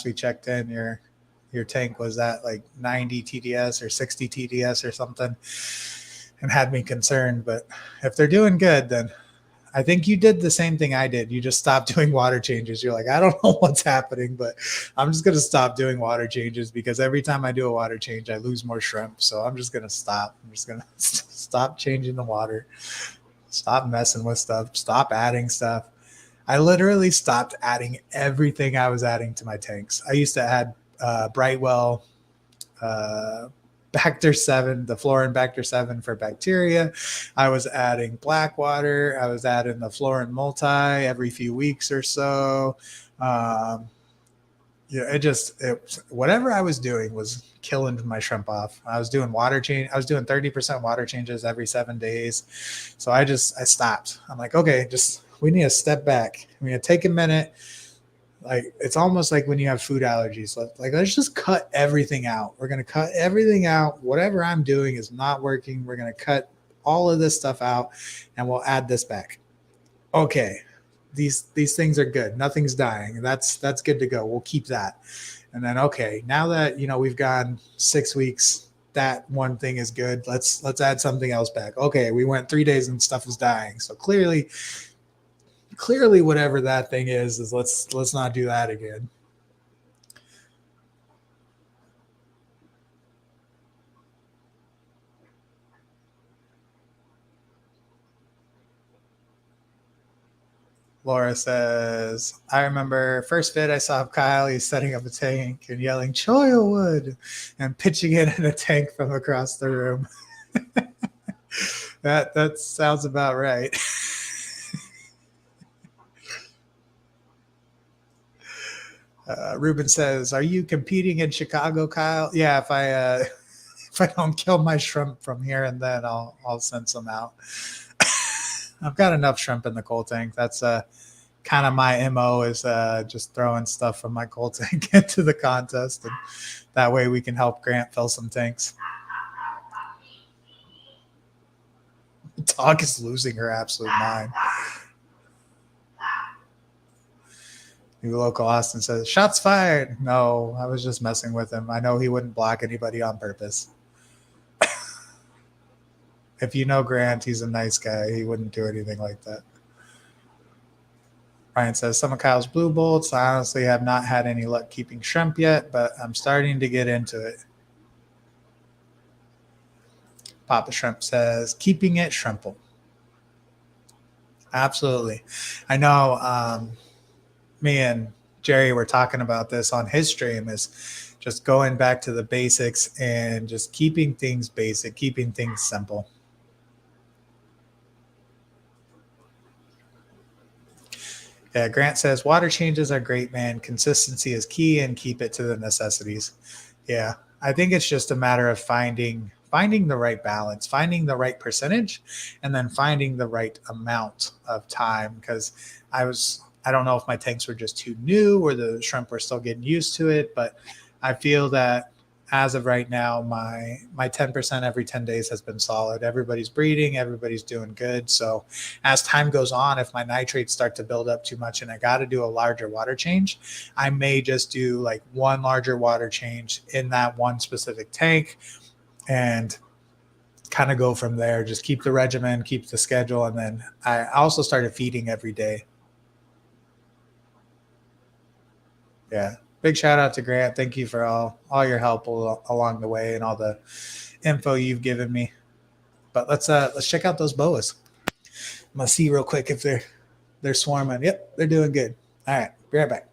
we checked in, your tank was at like 90 TDS or 60 TDS or something, and had me concerned. But if they're doing good, then I think you did the same thing I did. You just stopped doing water changes. You're like, I don't know what's happening, but I'm just going to stop doing water changes because every time I do a water change, I lose more shrimp. So I'm just going to stop. I'm just going to stop changing the water, stop messing with stuff, stop adding stuff. I literally stopped adding everything I was adding to my tanks. I used to add Brightwell, Bacter 7, the Florin Bacter 7 for bacteria. I was adding Blackwater. I was adding the Florin Multi every few weeks or so. Whatever I was doing was killing my shrimp off. I was doing water change. I was doing 30% water changes every 7 days. So I stopped. I'm like, okay, we need to step back. We need to take a minute. Like, it's almost like when you have food allergies. Like, let's just cut everything out. We're going to cut everything out. Whatever I'm doing is not working. We're going to cut all of this stuff out and we'll add this back. Okay. These things are good. Nothing's dying. That's good to go. We'll keep that. And then, okay, now that, we've gone 6 weeks, that one thing is good. Let's add something else back. Okay. We went 3 days and stuff was dying. So clearly whatever that thing is let's not do that again. Laura says, I remember first vid I saw of Kyle, he's setting up a tank and yelling Choilwood and pitching it in a tank from across the room. That sounds about right. Ruben says, are you competing in Chicago, Kyle? Yeah, if I don't kill my shrimp from here and then I'll send some out. I've got enough shrimp in the coal tank. That's kind of my MO is just throwing stuff from my coal tank into the contest, and that way we can help Grant fill some tanks. Dog is losing her absolute mind. New Local Austin says, shots fired. No, I was just messing with him. I know he wouldn't block anybody on purpose. If you know Grant, he's a nice guy. He wouldn't do anything like that. Ryan says, some of Kyle's blue bolts. I honestly have not had any luck keeping shrimp yet, but I'm starting to get into it. Papa Shrimp says, keeping it shrimple. Absolutely. I know me and Jerry were talking about this on his stream, is just going back to the basics and just keeping things basic, keeping things simple. Yeah, Grant says water changes are great, man. Consistency is key, and keep it to the necessities. Yeah, I think it's just a matter of finding the right balance, finding the right percentage, and then finding the right amount of time. Because I don't know if my tanks were just too new or the shrimp were still getting used to it, but I feel that as of right now, my 10% every 10 days has been solid. Everybody's breeding, everybody's doing good. So as time goes on, if my nitrates start to build up too much and I got to do a larger water change, I may just do like one larger water change in that one specific tank and kind of go from there. Just keep the regimen, keep the schedule. And then I also started feeding every day. Yeah. Big shout out to Grant. Thank you for all your help along the way and all the info you've given me. But let's check out those boas. I'm gonna see real quick if they're swarming. Yep, they're doing good. All right, be right back.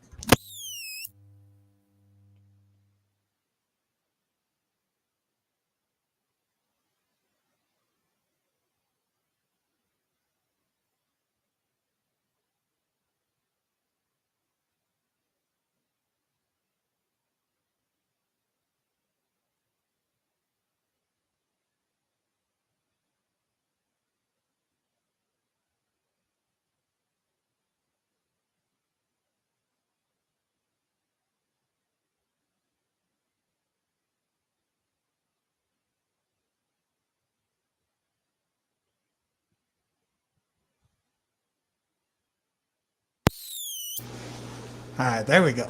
All right, there we go.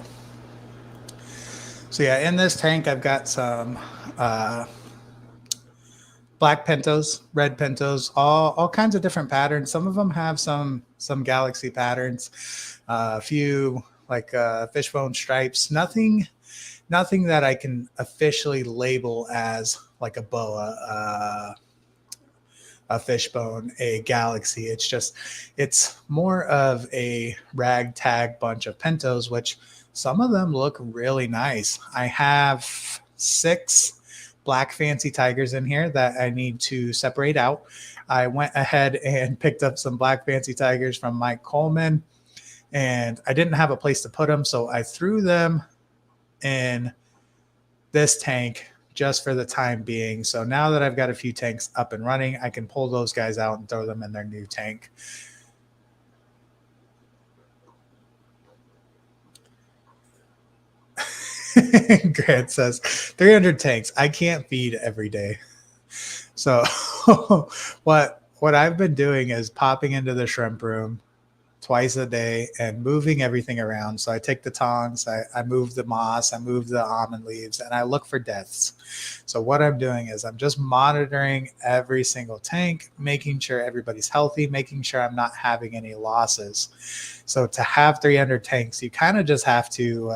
So yeah, in this tank, I've got some black pintos, red pintos, all kinds of different patterns. Some of them have some galaxy patterns, a few like fishbone stripes. Nothing that I can officially label as like a boa, a fishbone, a galaxy. It's more of a ragtag bunch of pintos, which some of them look really nice. I have 6 black fancy tigers in here that I need to separate out. I went ahead and picked up some black fancy tigers from Mike Coleman, and I didn't have a place to put them, so I threw them in this tank just for the time being. So now that I've got a few tanks up and running, I can pull those guys out and throw them in their new tank. Grant says 300 tanks. I can't feed every day. So what I've been doing is popping into the shrimp room twice a day and moving everything around. So I take the tongs, I move the moss, I move the almond leaves, and I look for deaths. So what I'm doing is I'm just monitoring every single tank, making sure everybody's healthy, making sure I'm not having any losses. So to have 300 tanks, you kind of just have to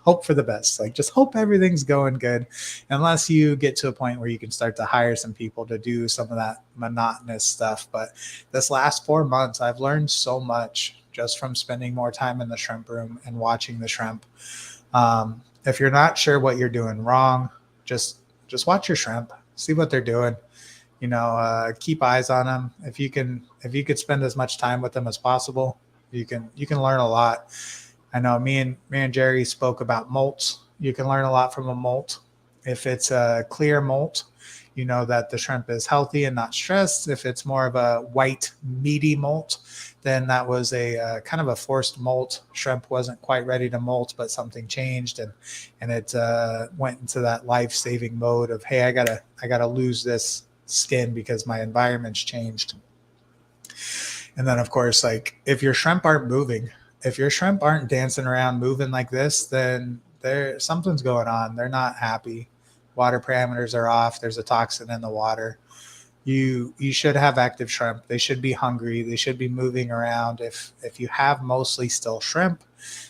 hope for the best. Like just hope everything's going good, unless you get to a point where you can start to hire some people to do some of that monotonous stuff. But this last 4 months, I've learned so much just from spending more time in the shrimp room and watching the shrimp. If you're not sure what you're doing wrong, just watch your shrimp, see what they're doing. Keep eyes on them. If you could spend as much time with them as possible, you can learn a lot. I know me and Jerry spoke about molts. You can learn a lot from a molt. If it's a clear molt, you know that the shrimp is healthy and not stressed. If it's more of a white, meaty molt, then that was a kind of a forced molt. Shrimp wasn't quite ready to molt, but something changed, and it went into that life-saving mode of, hey, I gotta lose this skin because my environment's changed. And then, of course, like if your shrimp aren't moving, if your shrimp aren't dancing around moving like this, then something's going on. They're not happy. Water parameters are off. There's a toxin in the water. You should have active shrimp. They should be hungry. They should be moving around. If you have mostly still shrimp,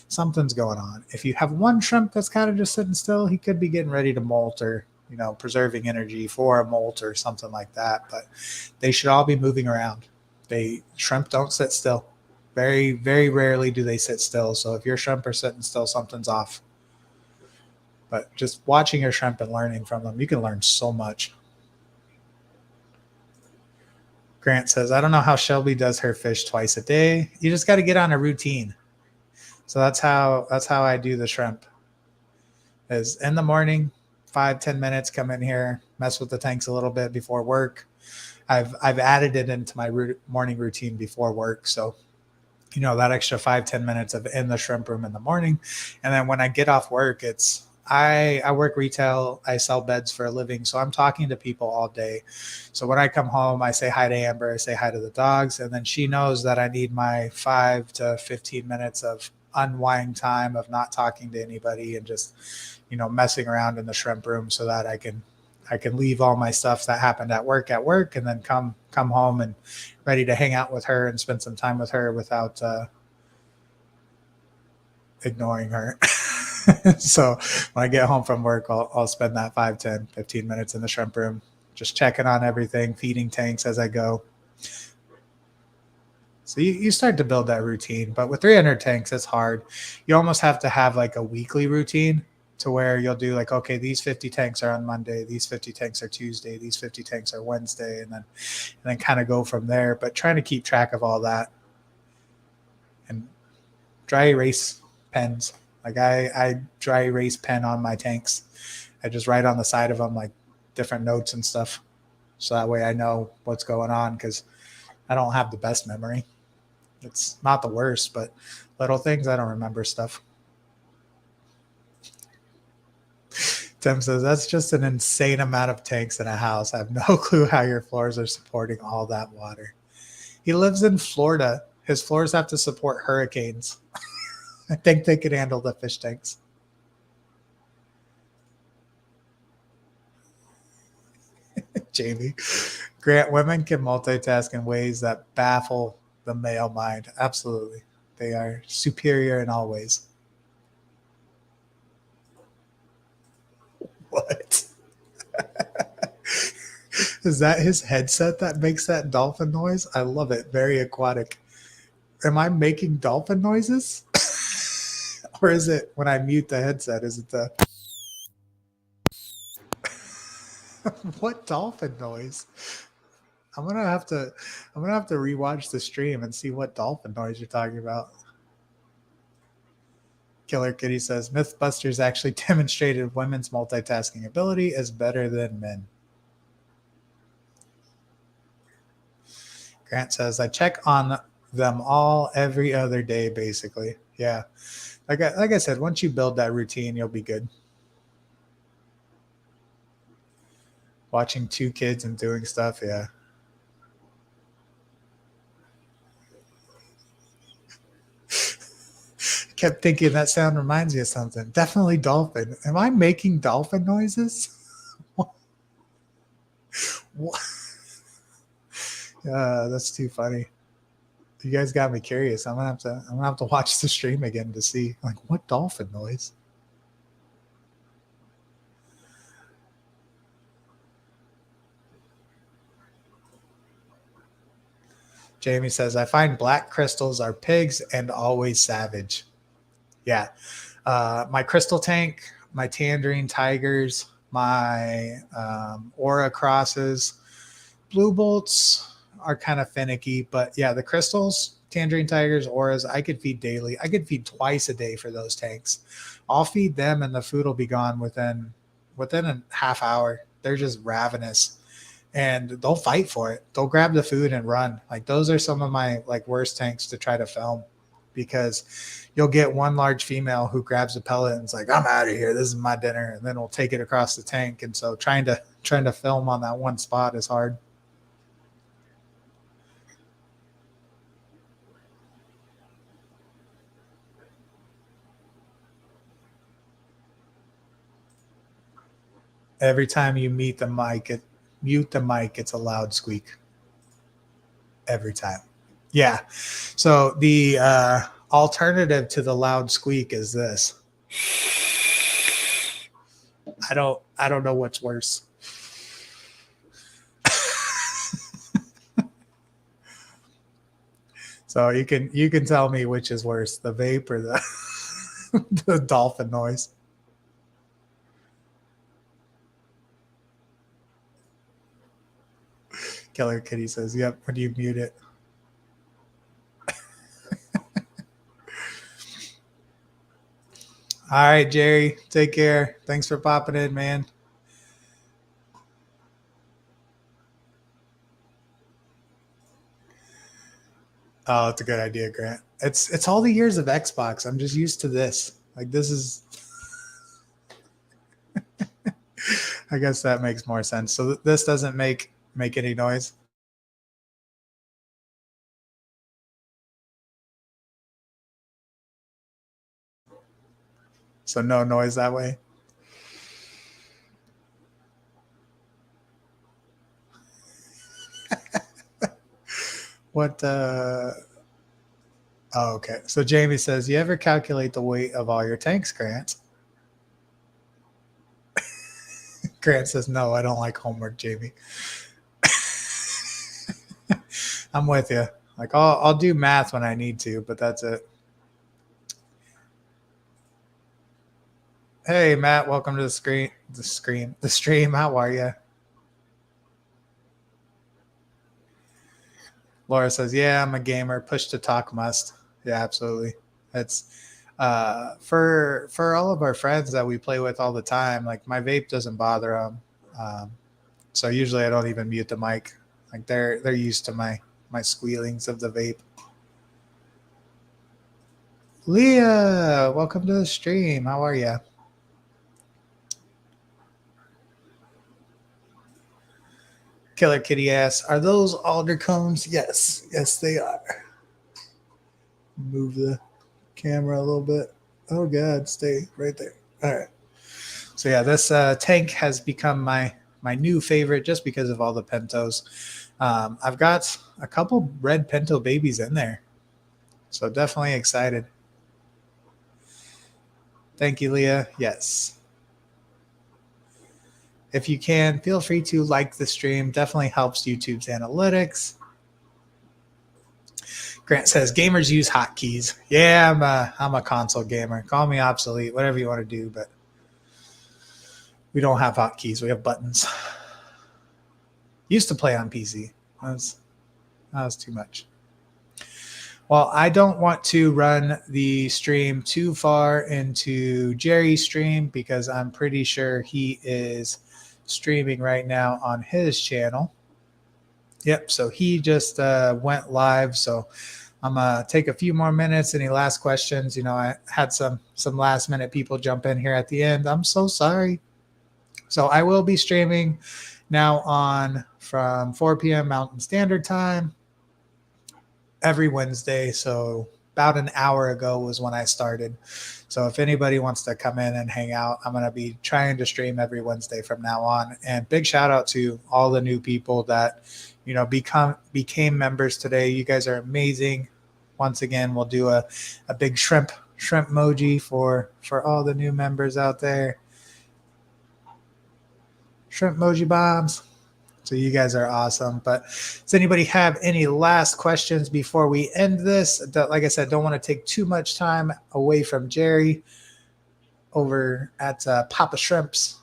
something's going on. If you have one shrimp that's kind of just sitting still, he could be getting ready to molt, or preserving energy for a molt or something like that. But they should all be moving around. Shrimp don't sit still. Very, very rarely do they sit still. So if your shrimp are sitting still, something's off. But just watching your shrimp and learning from them, you can learn so much. Grant says, I don't know how Shelby does her fish twice a day. You just got to get on a routine. So that's how I do the shrimp. Is in the morning, 5-10 minutes, come in here, mess with the tanks a little bit before work. I've added it into my morning routine before work. So, that extra 5-10 minutes of in the shrimp room in the morning. And then when I get off work, I work retail. I sell beds for a living. So I'm talking to people all day. So when I come home, I say hi to Amber, I say hi to the dogs. And then she knows that I need my 5 to 15 minutes of unwind time of not talking to anybody and just, messing around in the shrimp room so that I can leave all my stuff that happened at work and then come home and ready to hang out with her and spend some time with her without ignoring her. So when I get home from work, I'll spend that 5, 10, 15 minutes in the shrimp room, just checking on everything, feeding tanks as I go. So you start to build that routine, but with 300 tanks, it's hard. You almost have to have like a weekly routine to where you'll do like, okay, these 50 tanks are on Monday, these 50 tanks are Tuesday, these 50 tanks are Wednesday, and then kind of go from there. But trying to keep track of all that and dry erase pens. Like I dry erase pen on my tanks. I just write on the side of them like different notes and stuff. So that way I know what's going on because I don't have the best memory. It's not the worst, but little things, I don't remember stuff. Tim says, that's just an insane amount of tanks in a house. I have no clue how your floors are supporting all that water. He lives in Florida. His floors have to support hurricanes. I think they could handle the fish tanks. Jamie. Grant, women can multitask in ways that baffle the male mind. Absolutely. They are superior in all ways. What? Is that his headset that makes that dolphin noise? I love it. Very aquatic. Am I making dolphin noises? Or is it when I mute the headset? Is it the what dolphin noise? I'm gonna have to rewatch the stream and see what dolphin noise you're talking about. Killer Kitty says Mythbusters actually demonstrated women's multitasking ability is better than men. Grant says I check on them all every other day, basically. Yeah. Like I said, once you build that routine, you'll be good. Watching 2 kids and doing stuff, yeah. Kept thinking that sound reminds me of something. Definitely dolphin. Am I making dolphin noises? What? That's too funny. You guys got me curious. I'm gonna have to watch the stream again to see like what dolphin noise. Jamie says, I find black crystals are pigs and always savage. Yeah. My crystal tank, my tangerine tigers, my aura crosses, blue bolts are kind of finicky, but yeah, the crystals, tangerine tigers, auras, I could feed daily. I could feed twice a day for those tanks. I'll feed them and the food will be gone within a half hour. They're just ravenous and they'll fight for it. They'll grab the food and run. Like those are some of my like worst tanks to try to film because you'll get one large female who grabs a pellet and is like, I'm out of here. This is my dinner. And then we'll take it across the tank. And so trying to film on that one spot is hard. Every time you mute the mic, it's a loud squeak. Every time. Yeah. So the alternative to the loud squeak is this. I don't know what's worse. So you can tell me which is worse, the vape or the the dolphin noise. Killer Kitty says, "Yep." When you mute it. All right, Jerry. Take care. Thanks for popping in, man. Oh, it's a good idea, Grant. It's all the years of Xbox. I'm just used to this. Like this is. I guess that makes more sense. So this doesn't make any noise. So no noise that way. What? Oh, okay. So Jamie says, "You ever calculate the weight of all your tanks, Grant?" Grant says, "No, I don't like homework, Jamie." I'm with you. Like I'll do math when I need to, but that's it. Hey Matt, welcome to the stream. How are you? Laura says, "Yeah, I'm a gamer. Push to talk must." Yeah, absolutely. It's for all of our friends that we play with all the time. Like my vape doesn't bother them, so usually I don't even mute the mic. Like they're used to my squealings of the vape. Leah, welcome to the stream. How are you? Killer Kitty asks, "Are those alder cones?" Yes, they are. Move the camera a little bit. Oh God, stay right there. All right. So yeah, this tank has become my new favorite just because of all the pentos. I've got a couple red pinto babies in there, so definitely excited. Thank you, Leah. Yes. If you can, feel free to like the stream. Definitely helps YouTube's analytics. Grant says gamers use hotkeys. Yeah, I'm a console gamer. Call me obsolete, whatever you want to do, but we don't have hotkeys. We have buttons. Used to play on PC. That was too much. Well, I don't want to run the stream too far into Jerry's stream because I'm pretty sure he is streaming right now on his channel. Yep. So he just went live. So I'm gonna take a few more minutes. Any last questions? You know, I had some last minute people jump in here at the end. I'm so sorry. So I will be streaming now on from 4 p.m. Mountain Standard Time every Wednesday. So about an hour ago was when I started. So if anybody wants to come in and hang out, I'm going to be trying to stream every Wednesday from now on. And big shout out to all the new people that, you know, became members today. You guys are amazing. Once again, we'll do a big shrimp emoji for all the new members out there. Shrimp emoji bombs. So you guys are awesome. But does anybody have any last questions before we end this? Like I said, don't want to take too much time away from Jerry over at Papa Shrimps.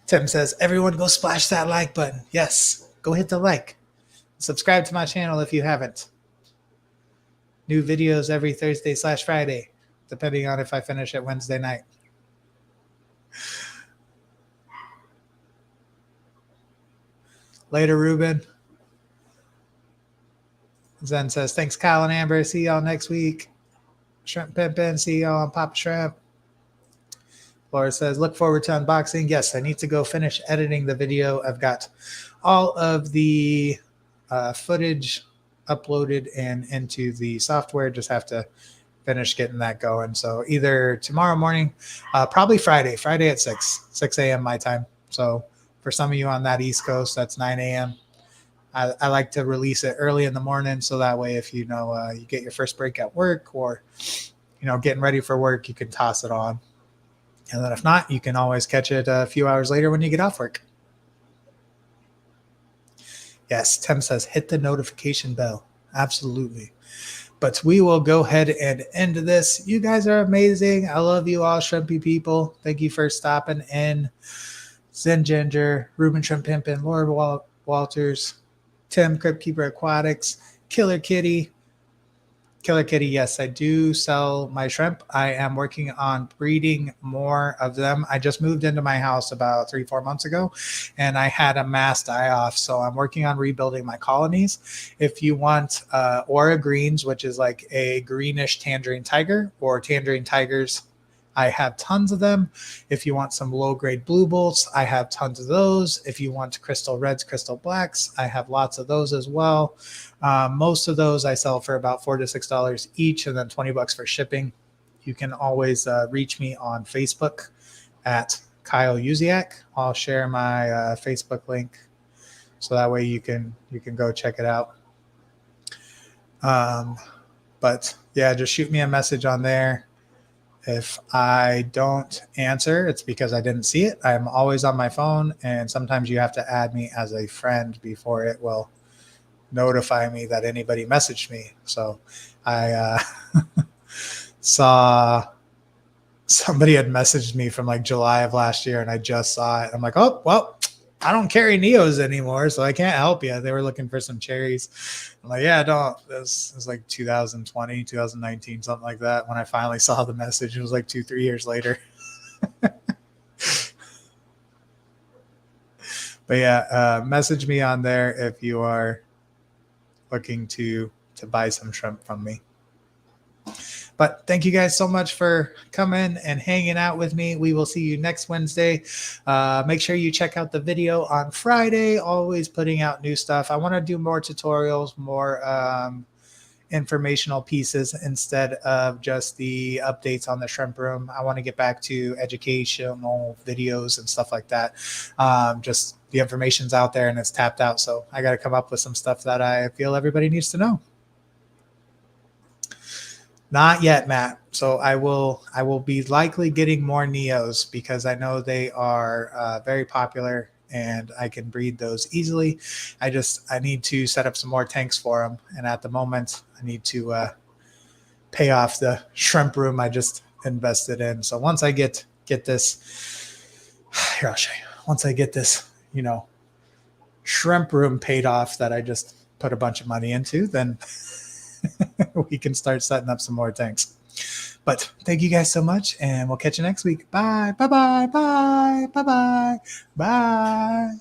Tim says, everyone go splash that like button. Yes, go hit the like. Subscribe to my channel if you haven't. New videos every Thursday/Friday, depending on if I finish at Wednesday night. Later, Ruben. Zen says, thanks, Kyle and Amber. See y'all next week. Shrimp Pimpin'. See y'all on Papa Shrimp. Laura says, look forward to unboxing. Yes, I need to go finish editing the video. I've got all of the footage uploaded and into the software. Just have to finish getting that going. So either tomorrow morning, probably Friday at 6 a.m. my time. So for some of you on that East Coast, that's 9 a.m. I like to release it early in the morning. So that way, if you know you get your first break at work or getting ready for work, you can toss it on. And then if not, you can always catch it a few hours later when you get off work. Yes, Tim says hit the notification bell. Absolutely. But we will go ahead and end this. You guys are amazing. I love you all, shrimpy people. Thank you for stopping in. Zen Ginger, Ruben Shrimp Pimpin, Laura Walters, Tim, Crypt Keeper Aquatics, Killer Kitty. Killer Kitty, yes, I do sell my shrimp. I am working on breeding more of them. I just moved into my house about 3-4 months ago, and I had a mass die off. So I'm working on rebuilding my colonies. If you want Aura Greens, which is like a greenish tangerine tiger, or tangerine tigers, I have tons of them. If you want some low-grade blue bolts, I have tons of those. If you want crystal reds, crystal blacks, I have lots of those as well. Most of those I sell for about $4 to $6 each, and then $20 for shipping. You can always reach me on Facebook at Kyle Uziak. I'll share my Facebook link, so that way you can go check it out. But yeah, just shoot me a message on there. If I don't answer, it's because I didn't see it. I'm always on my phone, and sometimes you have to add me as a friend before it will notify me that anybody messaged me. So I saw somebody had messaged me from like July of last year, and I just saw it. I'm like, oh, well, I don't carry Neos anymore, so I can't help you. They were looking for some cherries. I'm like, yeah, I don't. This was like 2020, 2019, something like that. When I finally saw the message, it was like 2-3 years later. But yeah, message me on there if you are looking to buy some shrimp from me. But thank you guys so much for coming and hanging out with me. We will see you next Wednesday. Make sure you check out the video on Friday. Always putting out new stuff. I want to do more tutorials, more informational pieces instead of just the updates on the shrimp room. I want to get back to educational videos and stuff like that. Just the information's out there and it's tapped out. So I got to come up with some stuff that I feel everybody needs to know. Not yet, Matt. So I will be likely getting more Neos because I know they are very popular and I can breed those easily. I need to set up some more tanks for them. And at the moment, I need to pay off the shrimp room I just invested in. So once I get this, here, I'll show you. Once I get this, shrimp room paid off that I just put a bunch of money into, then we can start setting up some more tanks. But thank you guys so much, and we'll catch you next week. Bye. Bye-bye. Bye. Bye-bye. Bye.